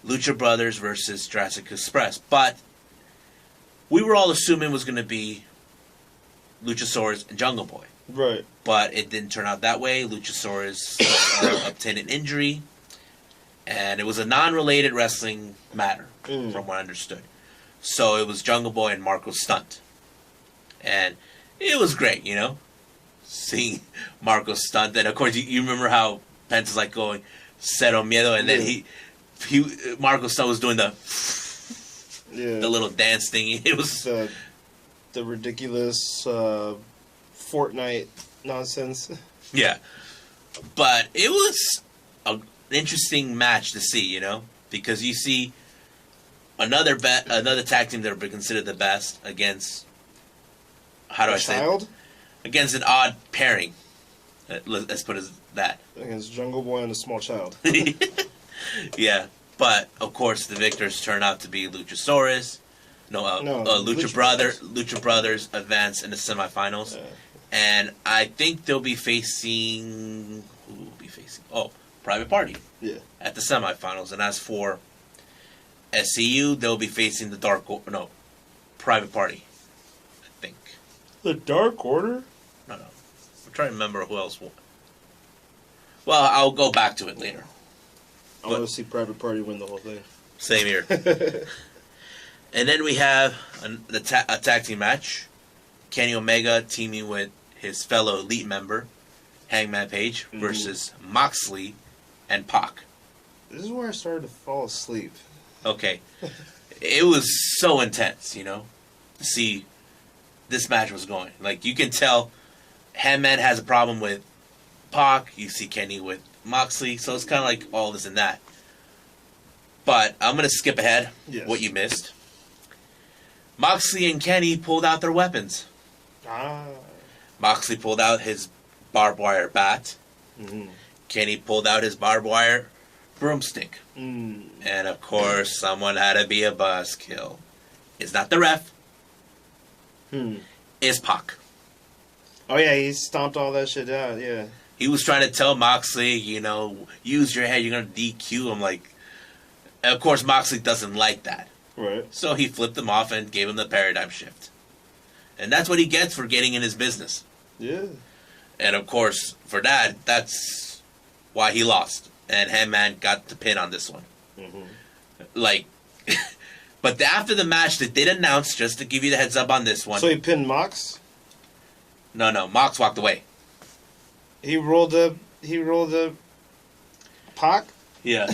Lucha Brothers versus Jurassic Express. But we were all assuming it was going to be Luchasaurus and Jungle Boy. Right. But it didn't turn out that way. Luchasaurus obtained an injury. And it was a non-related wrestling matter, from what I understood. So it was Jungle Boy and Marco Stunt. And it was great, you know, seeing Marco Stunt. And of course, you remember how Pence is like going, Cero Miedo, and then Marco Stunt was doing the little dance thing. It was the ridiculous Fortnite nonsense. Yeah. But it was an interesting match to see, you know, because you see another tag team that would be considered the best against, how do I say it? Against an odd pairing. Let's put it as that. Against Jungle Boy and a small child. Yeah, but of course the victors turn out to be Luchasaurus. Lucha Brothers advance in the semifinals, and I think they'll be facing Private Party. Yeah. At the semifinals, and as for SCU, they'll be facing the Private Party. I think. The Dark Order? No. I'm trying to remember who else won. Well, I'll go back to it later. I want to see Private Party win the whole thing. Same here. And then we have a tag team match. Kenny Omega teaming with his fellow Elite member, Hangman Page, versus Moxley and Pac. This is where I started to fall asleep. Okay. It was so intense, you know, to see this match was going. Like, you can tell Hangman has a problem with Pac. You see Kenny with Moxley. So it's kind of like all this and that. But I'm going to skip ahead what you missed. Moxley and Kenny pulled out their weapons. Moxley pulled out his barbed wire bat. Kenny pulled out his barbed wire broomstick. And of course, someone had to be a buzzkill. It's not the ref. It's Pac. Oh yeah, he stomped all that shit out, yeah. He was trying to tell Moxley, you know, use your head, you're going to DQ him. Like, of course, Moxley doesn't like that. Right. So he flipped him off and gave him the paradigm shift. And that's what he gets for getting in his business. Yeah. And of course, for that, that's why he lost. And Hangman got the pin on this one. Like, but after the match, they did announce, just to give you the heads up on this one. So he pinned Mox? No, Mox walked away. He rolled a Pac? Yeah.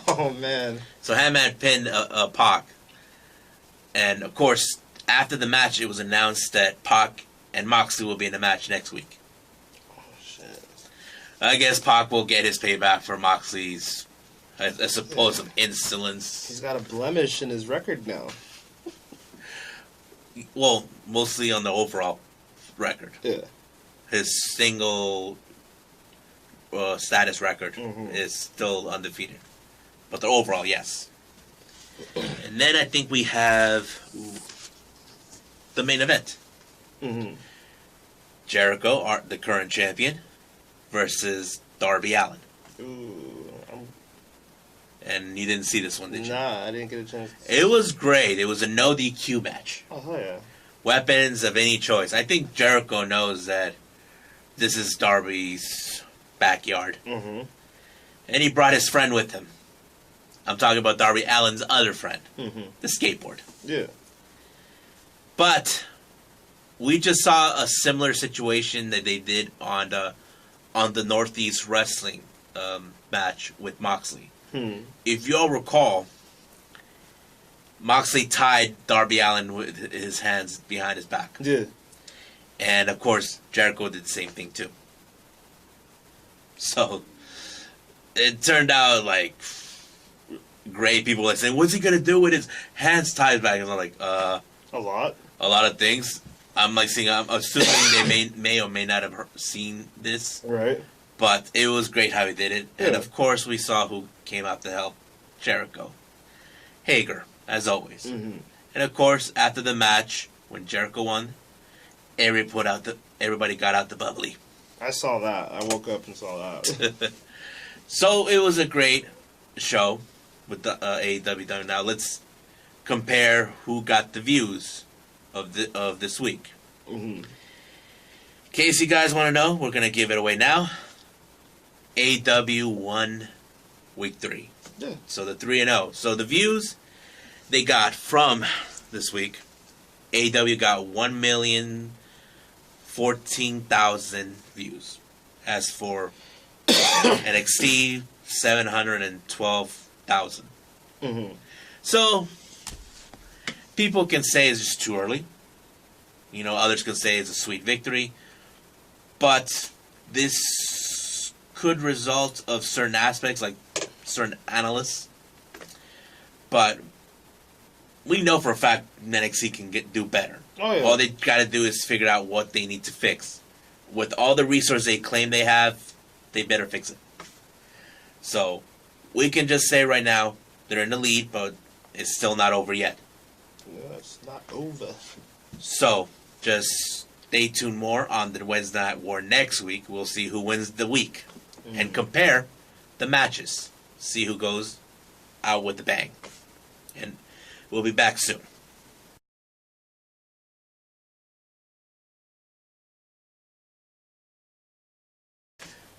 Oh, man. So Hangman pinned Pac. And of course, after the match, it was announced that Pac and Moxley will be in the match next week. Oh, shit. I guess Pac will get his payback for Moxley's, I suppose, of insolence. He's got a blemish in his record now. Well, mostly on the overall record. Yeah. His single status record is still undefeated. But the overall, yes. And then I think we have the main event. Jericho, the current champion, versus Darby Allin. Ooh. And you didn't see this one, did you? Nah, I didn't get a chance. It was great. It was a no DQ match. Oh, hell yeah. Weapons of any choice. I think Jericho knows that this is Darby's backyard. And he brought his friend with him. I'm talking about Darby Allin's other friend, the skateboard. Yeah. But we just saw a similar situation that they did on the Northeast Wrestling match with Moxley. If you all recall, Moxley tied Darby Allin with his hands behind his back. Yeah. And, of course, Jericho did the same thing, too. So, it turned out, like, great. People were saying, what's he going to do with his hands tied back? And I'm like, A lot. a lot of things. I'm assuming they may or may not have seen this. Right. But it was great how he did it. Yeah. And, of course, we saw who came out to help Jericho. Hager, as always. And, of course, after the match, when Jericho won, everybody got out the bubbly. I saw that. I woke up and saw that. So it was a great show with the AEW. Now let's compare who got the views of this week. In case you guys want to know, we're gonna give it away now. AEW won week 3. Yeah. So the 3-0. So the views they got from this week, AEW got 1,014,000 views. As for NXT, 712,000. So people can say it's just too early. You know, others can say it's a sweet victory. But this could result of certain aspects, like certain analysts. But we know for a fact NXT can do better. Oh, yeah. All they got to do is figure out what they need to fix. With all the resources they claim they have, they better fix it. So, we can just say right now, they're in the lead, but it's still not over yet. Yeah, it's not over. So, just stay tuned more on the Wednesday Night War next week. We'll see who wins the week. And compare the matches. See who goes out with the bang. And we'll be back soon.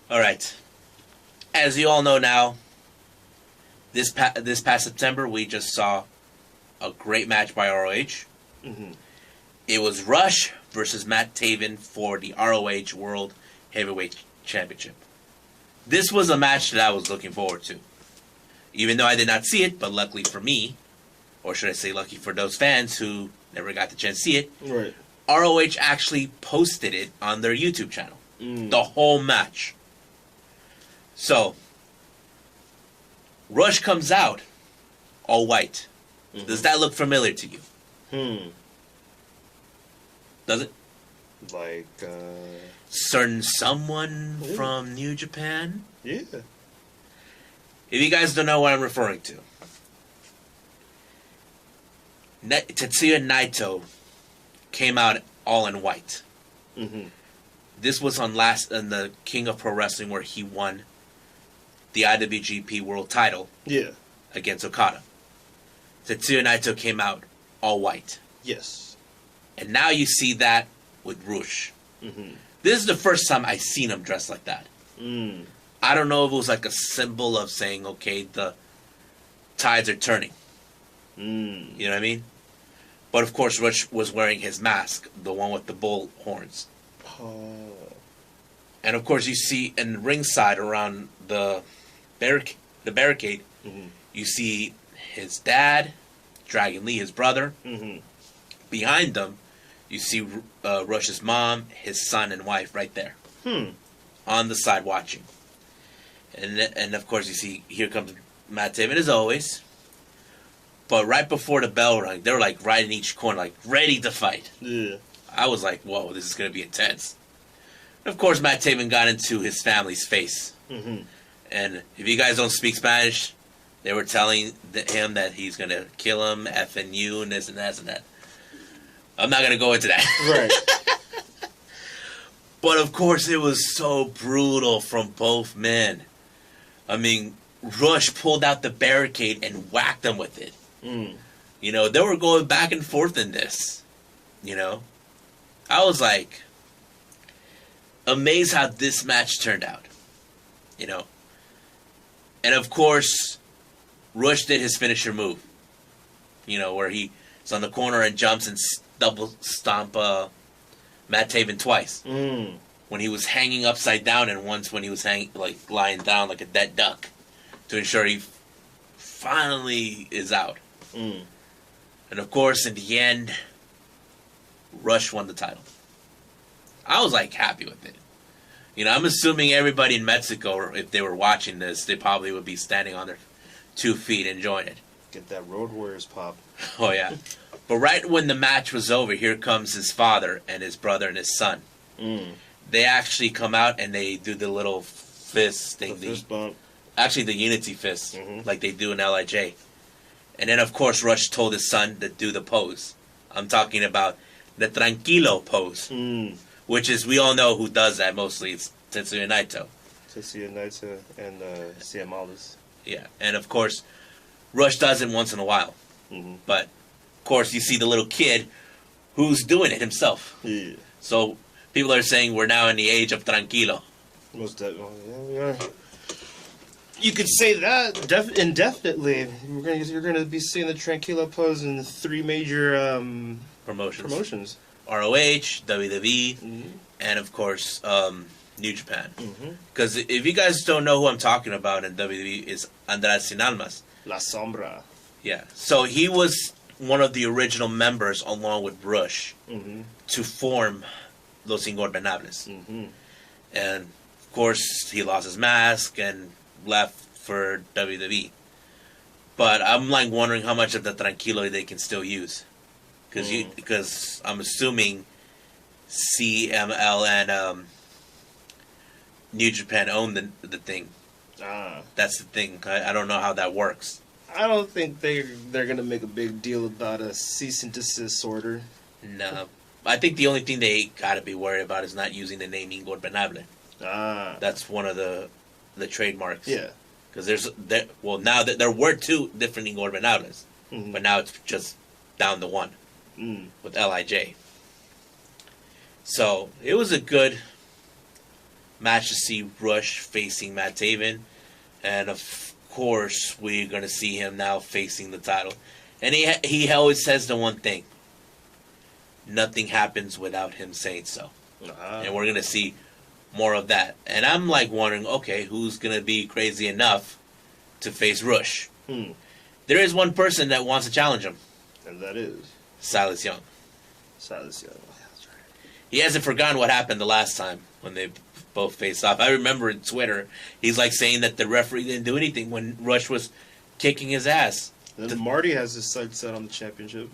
Alright. As you all know now, this past September, we just saw a great match by ROH. It was Rush versus Matt Taven for the ROH World Heavyweight Championship. This was a match that I was looking forward to. Even though I did not see it, but luckily for me, or should I say lucky for those fans who never got the chance to see it, Right. ROH actually posted it on their YouTube channel. The whole match. So, Rush comes out all white. Does that look familiar to you? Does it? Like, Certain someone from New Japan? yeah. If you guys don't know what I'm referring to, Tetsuya Naito came out all in white. This was on the King of Pro Wrestling where he won the IWGP World Title Yeah. against Okada. Tetsuya Naito came out all white. Yes. And now you see that with Rush. Mm-hmm. This is the first time I seen him dressed like that. Mm. I don't know if it was like a symbol of saying, okay, the tides are turning. Mm. You know what I mean? But of course, Rush was wearing his mask, the one with the bull horns. Oh. And of course, you see in the ringside around the barricade, Mm-hmm. you see his dad, Dragon Lee, his brother. Mm-hmm. Behind them, you see Rush's mom, his son, and wife right there on the side watching. And of course, you see, here comes Matt Taven as always. But right before the bell rang, they were like right in each corner, like ready to fight. Yeah. I was like, whoa, this is going to be intense. And of course, Matt Taven got into his family's face. Mm-hmm. And if you guys don't speak Spanish, they were telling him that he's going to kill him, effing you, and this and that and that. I'm not going to go into that. Right. But of course, it was so brutal from both men. I mean, Rush pulled out the barricade and whacked them with it. Mm. You know, they were going back and forth in this. You know? I was like, amazed how this match turned out. You know? And of course, Rush did his finisher move. You know, where he's on the corner and jumps and double stomp Matt Taven twice. Mm. When he was hanging upside down, and once when he was lying down like a dead duck, to ensure he finally is out. Mm. And of course, in the end, Rush won the title. I was like happy with it. You know, I'm assuming everybody in Mexico, if they were watching this, they probably would be standing on their 2 feet enjoying it. Get that Road Warriors pop. Oh yeah. But right when the match was over, here comes his father and his brother and his son. Mm. They actually come out and they do the little fist thing. The fist bump. Actually, the unity fist, Mhm. like they do in LIJ. And then, of course, Rush told his son to do the pose. I'm talking about the tranquilo pose, Mm. which is, we all know who does that mostly. It's Tetsuya Naito. Tetsuya Naito and CM Aldis. Yeah. And, of course, Rush does it once in a while. Mm-hmm. But, of course, you see the little kid who's doing it himself. Yeah. So, people are saying we're now in the age of tranquilo. Most definitely. Yeah, we are. You could say that indefinitely. You're gonna be seeing the Tranquilo pose in 3 major promotions. ROH, WWE, Mm-hmm. and of course New Japan. Mm-hmm. Because if you guys don't know who I'm talking about in WWE, is Andrade Sin Almas. La Sombra. Yeah. So he was one of the original members, along with Rush, Mm-hmm. to form Los Ingorbenables. Mm-hmm. And of course, he lost his mask and left for WWE. But I'm like wondering how much of the Tranquilo they can still use. Because I'm assuming CML and New Japan own the thing. Ah. That's the thing. I don't know how that works. I don't think they're gonna make a big deal about a cease and desist order. No. I think the only thing they gotta be worried about is not using the name Ingorbenable. Ah. That's one of the trademarks. Yeah. Because now that there were 2 different Ingorbenables, Mm-hmm. but now it's just down to 1 Mm. with LIJ. So it was a good match to see Rush facing Matt Taven, and of course we're gonna see him now facing the title. And he always says the one thing: nothing happens without him saying so. Ah. And we're gonna see more of that. And I'm like wondering, okay, who's gonna be crazy enough to face Rush? Hmm. There is one person that wants to challenge him: And that is Silas Young. Silas Young. That's right. He hasn't forgotten what happened the last time when they both faced off. I remember in Twitter, he's like saying that the referee didn't do anything when Rush was kicking his ass. Then Marty has his sights set on the championship.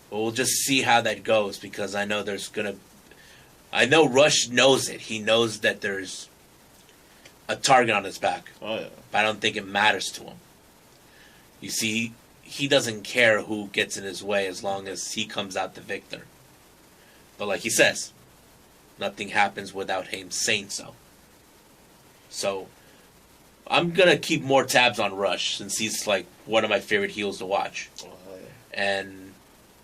Well, we'll just see how that goes, because I know I know Rush knows it. He knows that there's a target on his back. Oh yeah. But I don't think it matters to him. You see, he doesn't care who gets in his way as long as he comes out the victor. But like he says, nothing happens without him saying so. So, I'm gonna keep more tabs on Rush since he's like one of my favorite heels to watch. Oh, And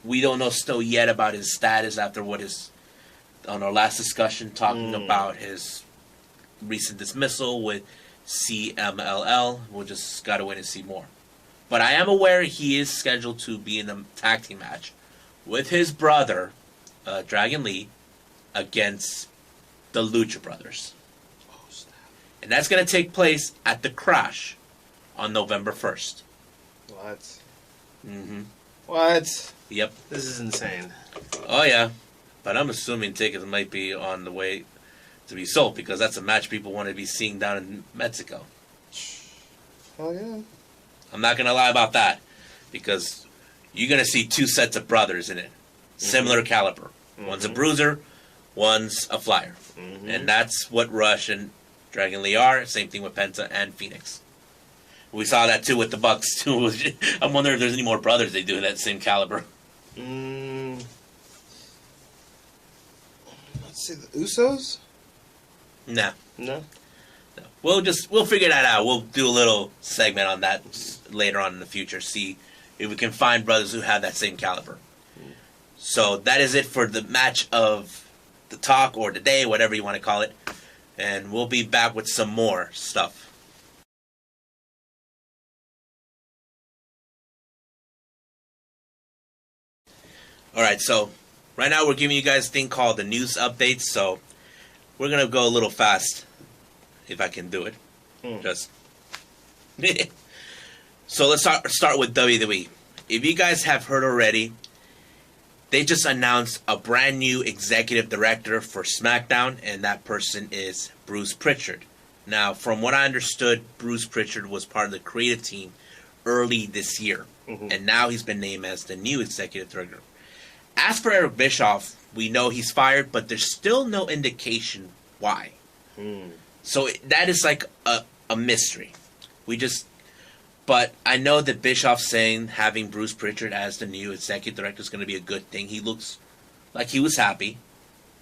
we don't know still yet about his status after what his on our last discussion talking about his recent dismissal with CMLL. We'll just gotta wait and see more. But I am aware he is scheduled to be in a tag team match with his brother, Dragon Lee, against the Lucha Brothers. Oh, snap. And that's going to take place at the Crash on November 1st. What? Mm-hmm. What? Yep. This is insane. Oh, yeah. But I'm assuming tickets might be on the way to be sold because that's a match people want to be seeing down in Mexico. Oh, yeah. I'm not going to lie about that because you're going to see two sets of brothers in it. Similar caliber. One's a bruiser, one's a flyer. And that's what Rush and Dragon Lee are. Same thing with Penta and Phoenix. We saw that too with the Bucks too. I'm wondering if there's any more brothers they do that same caliber. Let's see, the Usos? Nah. No. No. We'll figure that out. We'll do a little segment on that later on in the future. See if we can find brothers who have that same caliber. So that is it for the match of the talk or the day, whatever you want to call it. And we'll be back with some more stuff. Alright, so right now we're giving you guys a thing called the news updates. So we're going to go a little fast, if I can do it. Just. So let's start with WWE. If you guys have heard already, they just announced a brand new executive director for SmackDown, and that person is Bruce Pritchard. Now, from what I understood, Bruce Pritchard was part of the creative team early this year, and now he's been named as the new executive director. As for Eric Bischoff, we know he's fired, but there's still no indication why. So that is like a mystery. But I know that Bischoff's saying having Bruce Pritchard as the new executive director is going to be a good thing. He looks like he was happy.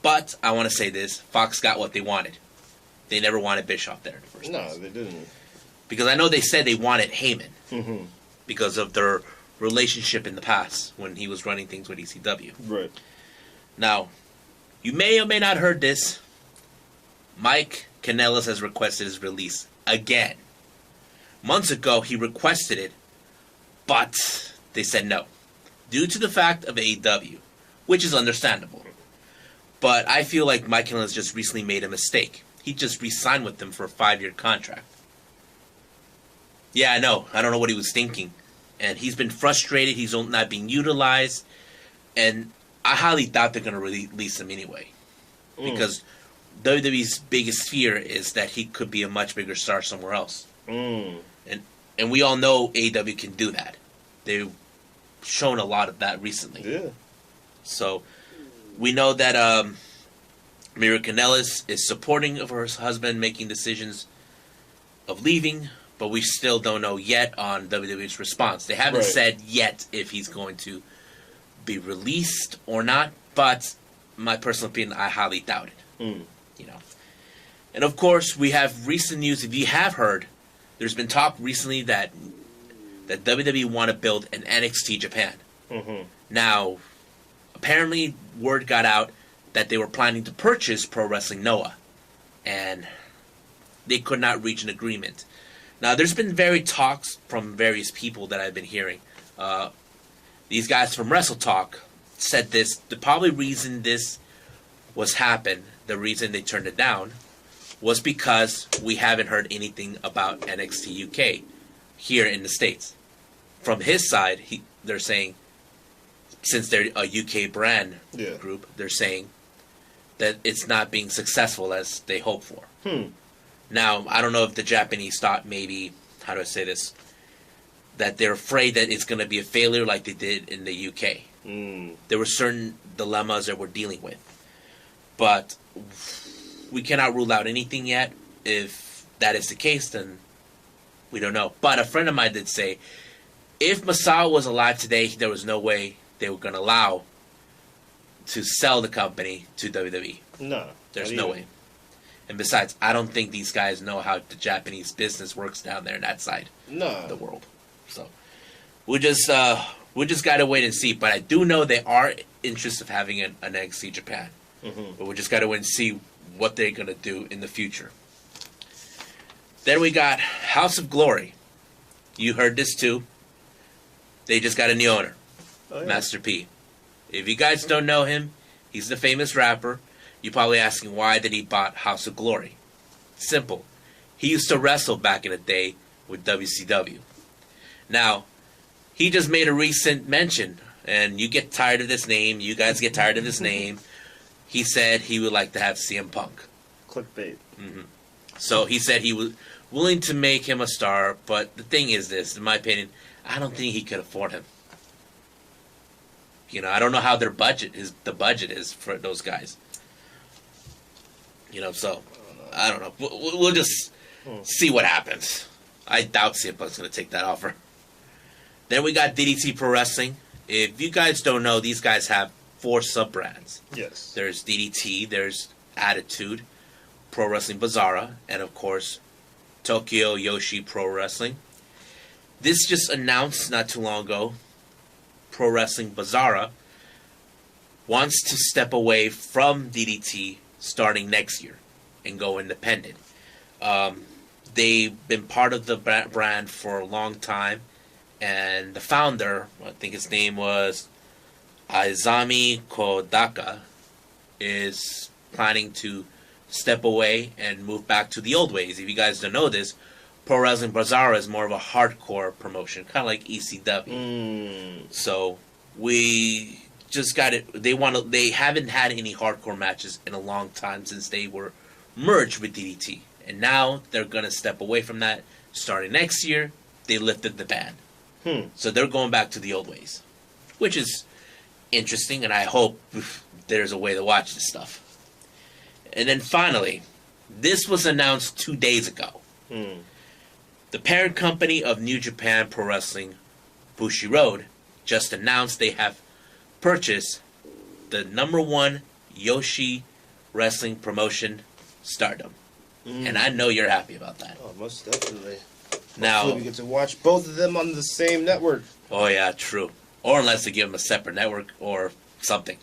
But I want to say this. Fox got what they wanted. They never wanted Bischoff there in the first place. No, they didn't. Because I know they said they wanted Heyman. Because of their relationship in the past when he was running things with ECW. Right. Now, you may or may not heard this. Mike Kanellis has requested his release again. Months ago, he requested it, but they said no. Due to the fact of AEW, which is understandable. But I feel like Mike Kanellis just recently made a mistake. He just re-signed with them for a 5-year contract. Yeah, I know. I don't know what he was thinking. And he's been frustrated. He's not being utilized. And I highly doubt they're going to release him anyway. Because WWE's biggest fear is that he could be a much bigger star somewhere else. And we all know AEW can do that. They've shown a lot of that recently. Yeah. So we know that Mira Kanellis is supporting of her husband making decisions of leaving, but we still don't know yet on WWE's response. They haven't said yet if he's going to be released or not, but my personal opinion, I highly doubt it. You know. And of course, we have recent news. If you have heard, there's been talk recently that WWE want to build an NXT Japan. Now, apparently, word got out that they were planning to purchase Pro Wrestling Noah, and they could not reach an agreement. Now, there's been talks from various people that I've been hearing. These guys from Wrestle Talk said this. The probably reason this was happened, the reason they turned it down, was because we haven't heard anything about NXT UK here in the States. From his side, they're saying, since they're a UK brand group, they're saying that it's not being successful as they hope for. Now, I don't know if the Japanese thought maybe, how do I say this, that they're afraid that it's going to be a failure like they did in the UK. There were certain dilemmas that we're dealing with. But we cannot rule out anything yet. If that is the case, then we don't know. But a friend of mine did say, if Masao was alive today, there was no way they were going to allow to sell the company to WWE. No. There's no way. And besides, I don't think these guys know how the Japanese business works down there in that side of the world. So we just gotta wait and see. But I do know they are interested of having an NXT Japan. But we just gotta wait and see what they're gonna do in the future. Then we got House of Glory. You heard this too. They just got a new owner, Master P. If you guys don't know him, he's the famous rapper. You're probably asking why did he bought House of Glory? Simple. He used to wrestle back in the day with WCW. Now, he just made a recent mention, and you get tired of this name. You guys get tired of this name. He said he would like to have CM Punk. Clickbait. So he said he was willing to make him a star, but the thing is this, in my opinion, I don't think he could afford him. You know, I don't know how the budget is for those guys. You know, so I don't know. We'll just see what happens. I doubt CM Punk's going to take that offer. Then we got DDT Pro Wrestling. If you guys don't know, these guys have 4 sub-brands. Yes. There's DDT, there's Attitude, Pro Wrestling Bizarra, and of course, Tokyo Yoshi Pro Wrestling. This just announced not too long ago, Pro Wrestling Bizarra wants to step away from DDT starting next year and go independent. They've been part of the brand for a long time, and the founder, I think his name was Aizami Kodaka, is planning to step away and move back to the old ways. If you guys don't know this, Pro Wrestling Bizarra is more of a hardcore promotion, kind of like ECW. So we just got it. They haven't had any hardcore matches in a long time since they were merged with DDT, and now they're gonna step away from that. Starting next year, they lifted the ban, so they're going back to the old ways, which is interesting, and I hope there's a way to watch this stuff. And then finally, this was announced 2 days ago. The parent company of New Japan Pro Wrestling, Bushiroad, just announced they have purchased the #1 Yoshi wrestling promotion, Stardom. And I know you're happy about that. Oh, most definitely. Now, Hopefully we get to watch both of them on the same network. oh yeah, true. Or unless they give them a separate network or something.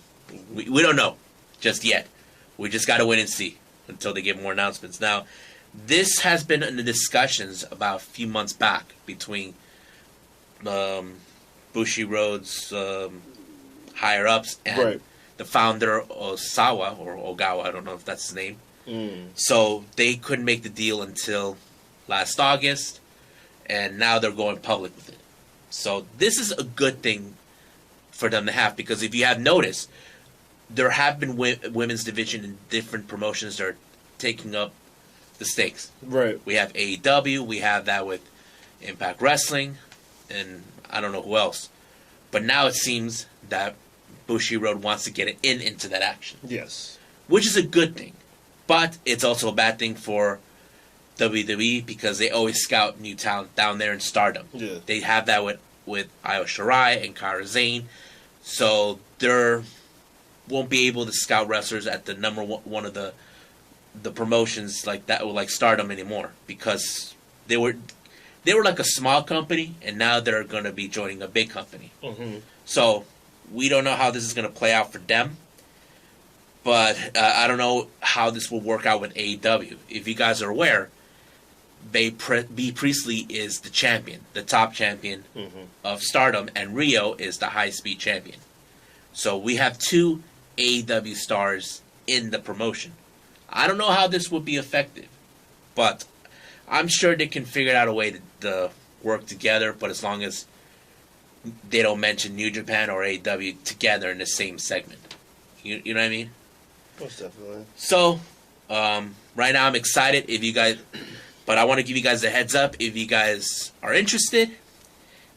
We don't know just yet. We just got to wait and see until they give more announcements. Now, this has been in the discussions about a few months back between Bushiroad's higher-ups and the founder, Osawa, or Ogawa, I don't know if that's his name. So they couldn't make the deal until last August, and now they're going public with it. So this is a good thing for them to have, because if you have noticed, there have been women's division in different promotions that are taking up the stakes. Right. We have AEW, we have that with Impact Wrestling, and I don't know who else. But now it seems that Bushiroad wants to get it into that action. Yes. Which is a good thing. But it's also a bad thing for WWE because they always scout new talent down there in Stardom. Yeah. They have that with Io Shirai and Kairi Sane. So they won't be able to scout wrestlers at the one of the promotions like that, like Stardom anymore, because they were like a small company, and now they're going to be joining a big company. So we don't know how this is going to play out for them, but I don't know how this will work out with AEW. If you guys are aware, B. Priestley is the champion, the top champion of Stardom, and Rio is the high-speed champion. So we have 2 AEW stars in the promotion. I don't know how this would be effective, but I'm sure they can figure out a way to work together, but as long as they don't mention New Japan or AEW together in the same segment. You know what I mean? Most definitely. So, right now I'm excited but I want to give you guys a heads up if you guys are interested.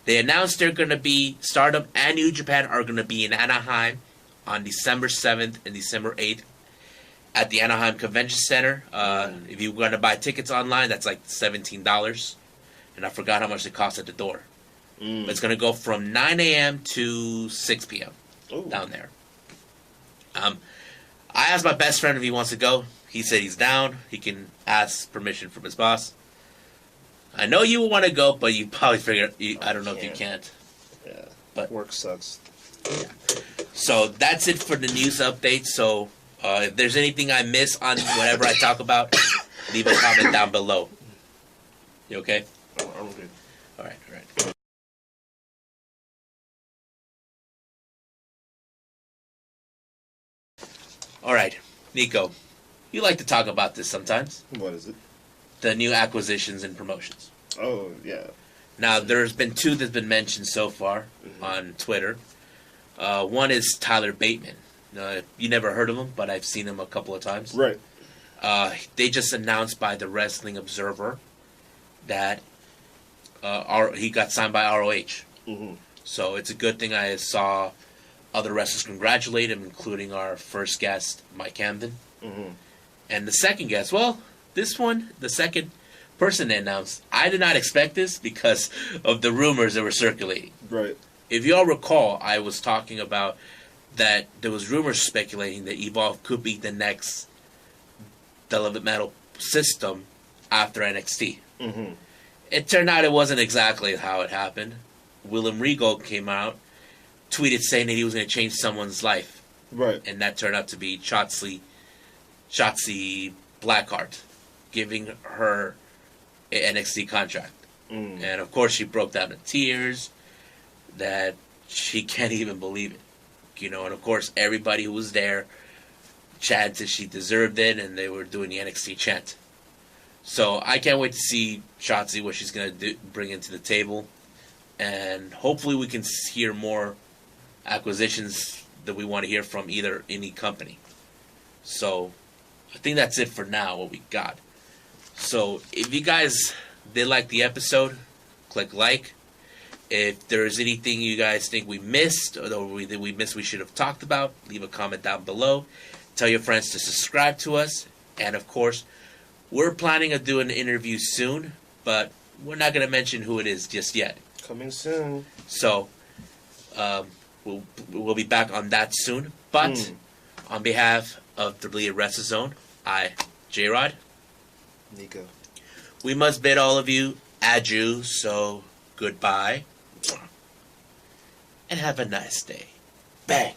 They announced they're going to be, Stardom and New Japan are going to be in Anaheim on December 7th and December 8th at the Anaheim Convention Center. If you're going to buy tickets online, that's like $17. And I forgot how much it costs at the door. But it's going to go from 9 a.m. to 6 p.m. down there. I asked my best friend if he wants to go. he said he's down. He can ask permission from his boss. I know you will want to go, but you probably figure I don't know if you can't. Yeah, But work sucks. so that's it for the news update. So if there's anything I miss on whatever I talk about, leave a comment down below. You okay? I'm good. All right. All right, Nico, you like to talk about this sometimes. What is it? The new acquisitions and promotions. Oh, yeah. Now, there's been two that's been mentioned so far on Twitter. One is Tyler Bateman. You never heard of him, but I've seen him a couple of times. Right. They just announced by the Wrestling Observer that he got signed by ROH. Mm-hmm. So it's a good thing. I saw other wrestlers congratulate him, including our first guest, Mike Camden. Mm-hmm. And the second guest, well, the second person they announced, I did not expect this because of the rumors that were circulating. Right. If you all recall, I was talking about that there was rumors speculating that Evolve could be the next developmental system after NXT. Mm-hmm. It turned out it wasn't exactly how it happened. William Regal came out, tweeted saying that he was going to change someone's life. Right. And that turned out to be Shotzi Blackheart, giving her an NXT contract. Mm. And of course she broke down in tears that she can't even believe it. And of course everybody who was there chanted she deserved it, and they were doing the NXT chant. So I can't wait to see Shotzi, what she's going to bring into the table. And hopefully we can hear more acquisitions that we want to hear from any company. So I think that's it for now, what we got. So if you guys did like the episode, click like. If there's anything you guys think we missed or that we missed we should have talked about, leave a comment down below. Tell your friends to subscribe to us. And of course, we're planning to do an interview soon, but we're not going to mention who it is just yet. Coming soon. So we'll be back on that soon. But on behalf of the Bleed Wrestling Zone, I, J-Rod, Nico. we must bid all of you adieu, so goodbye. And have a nice day. Bang.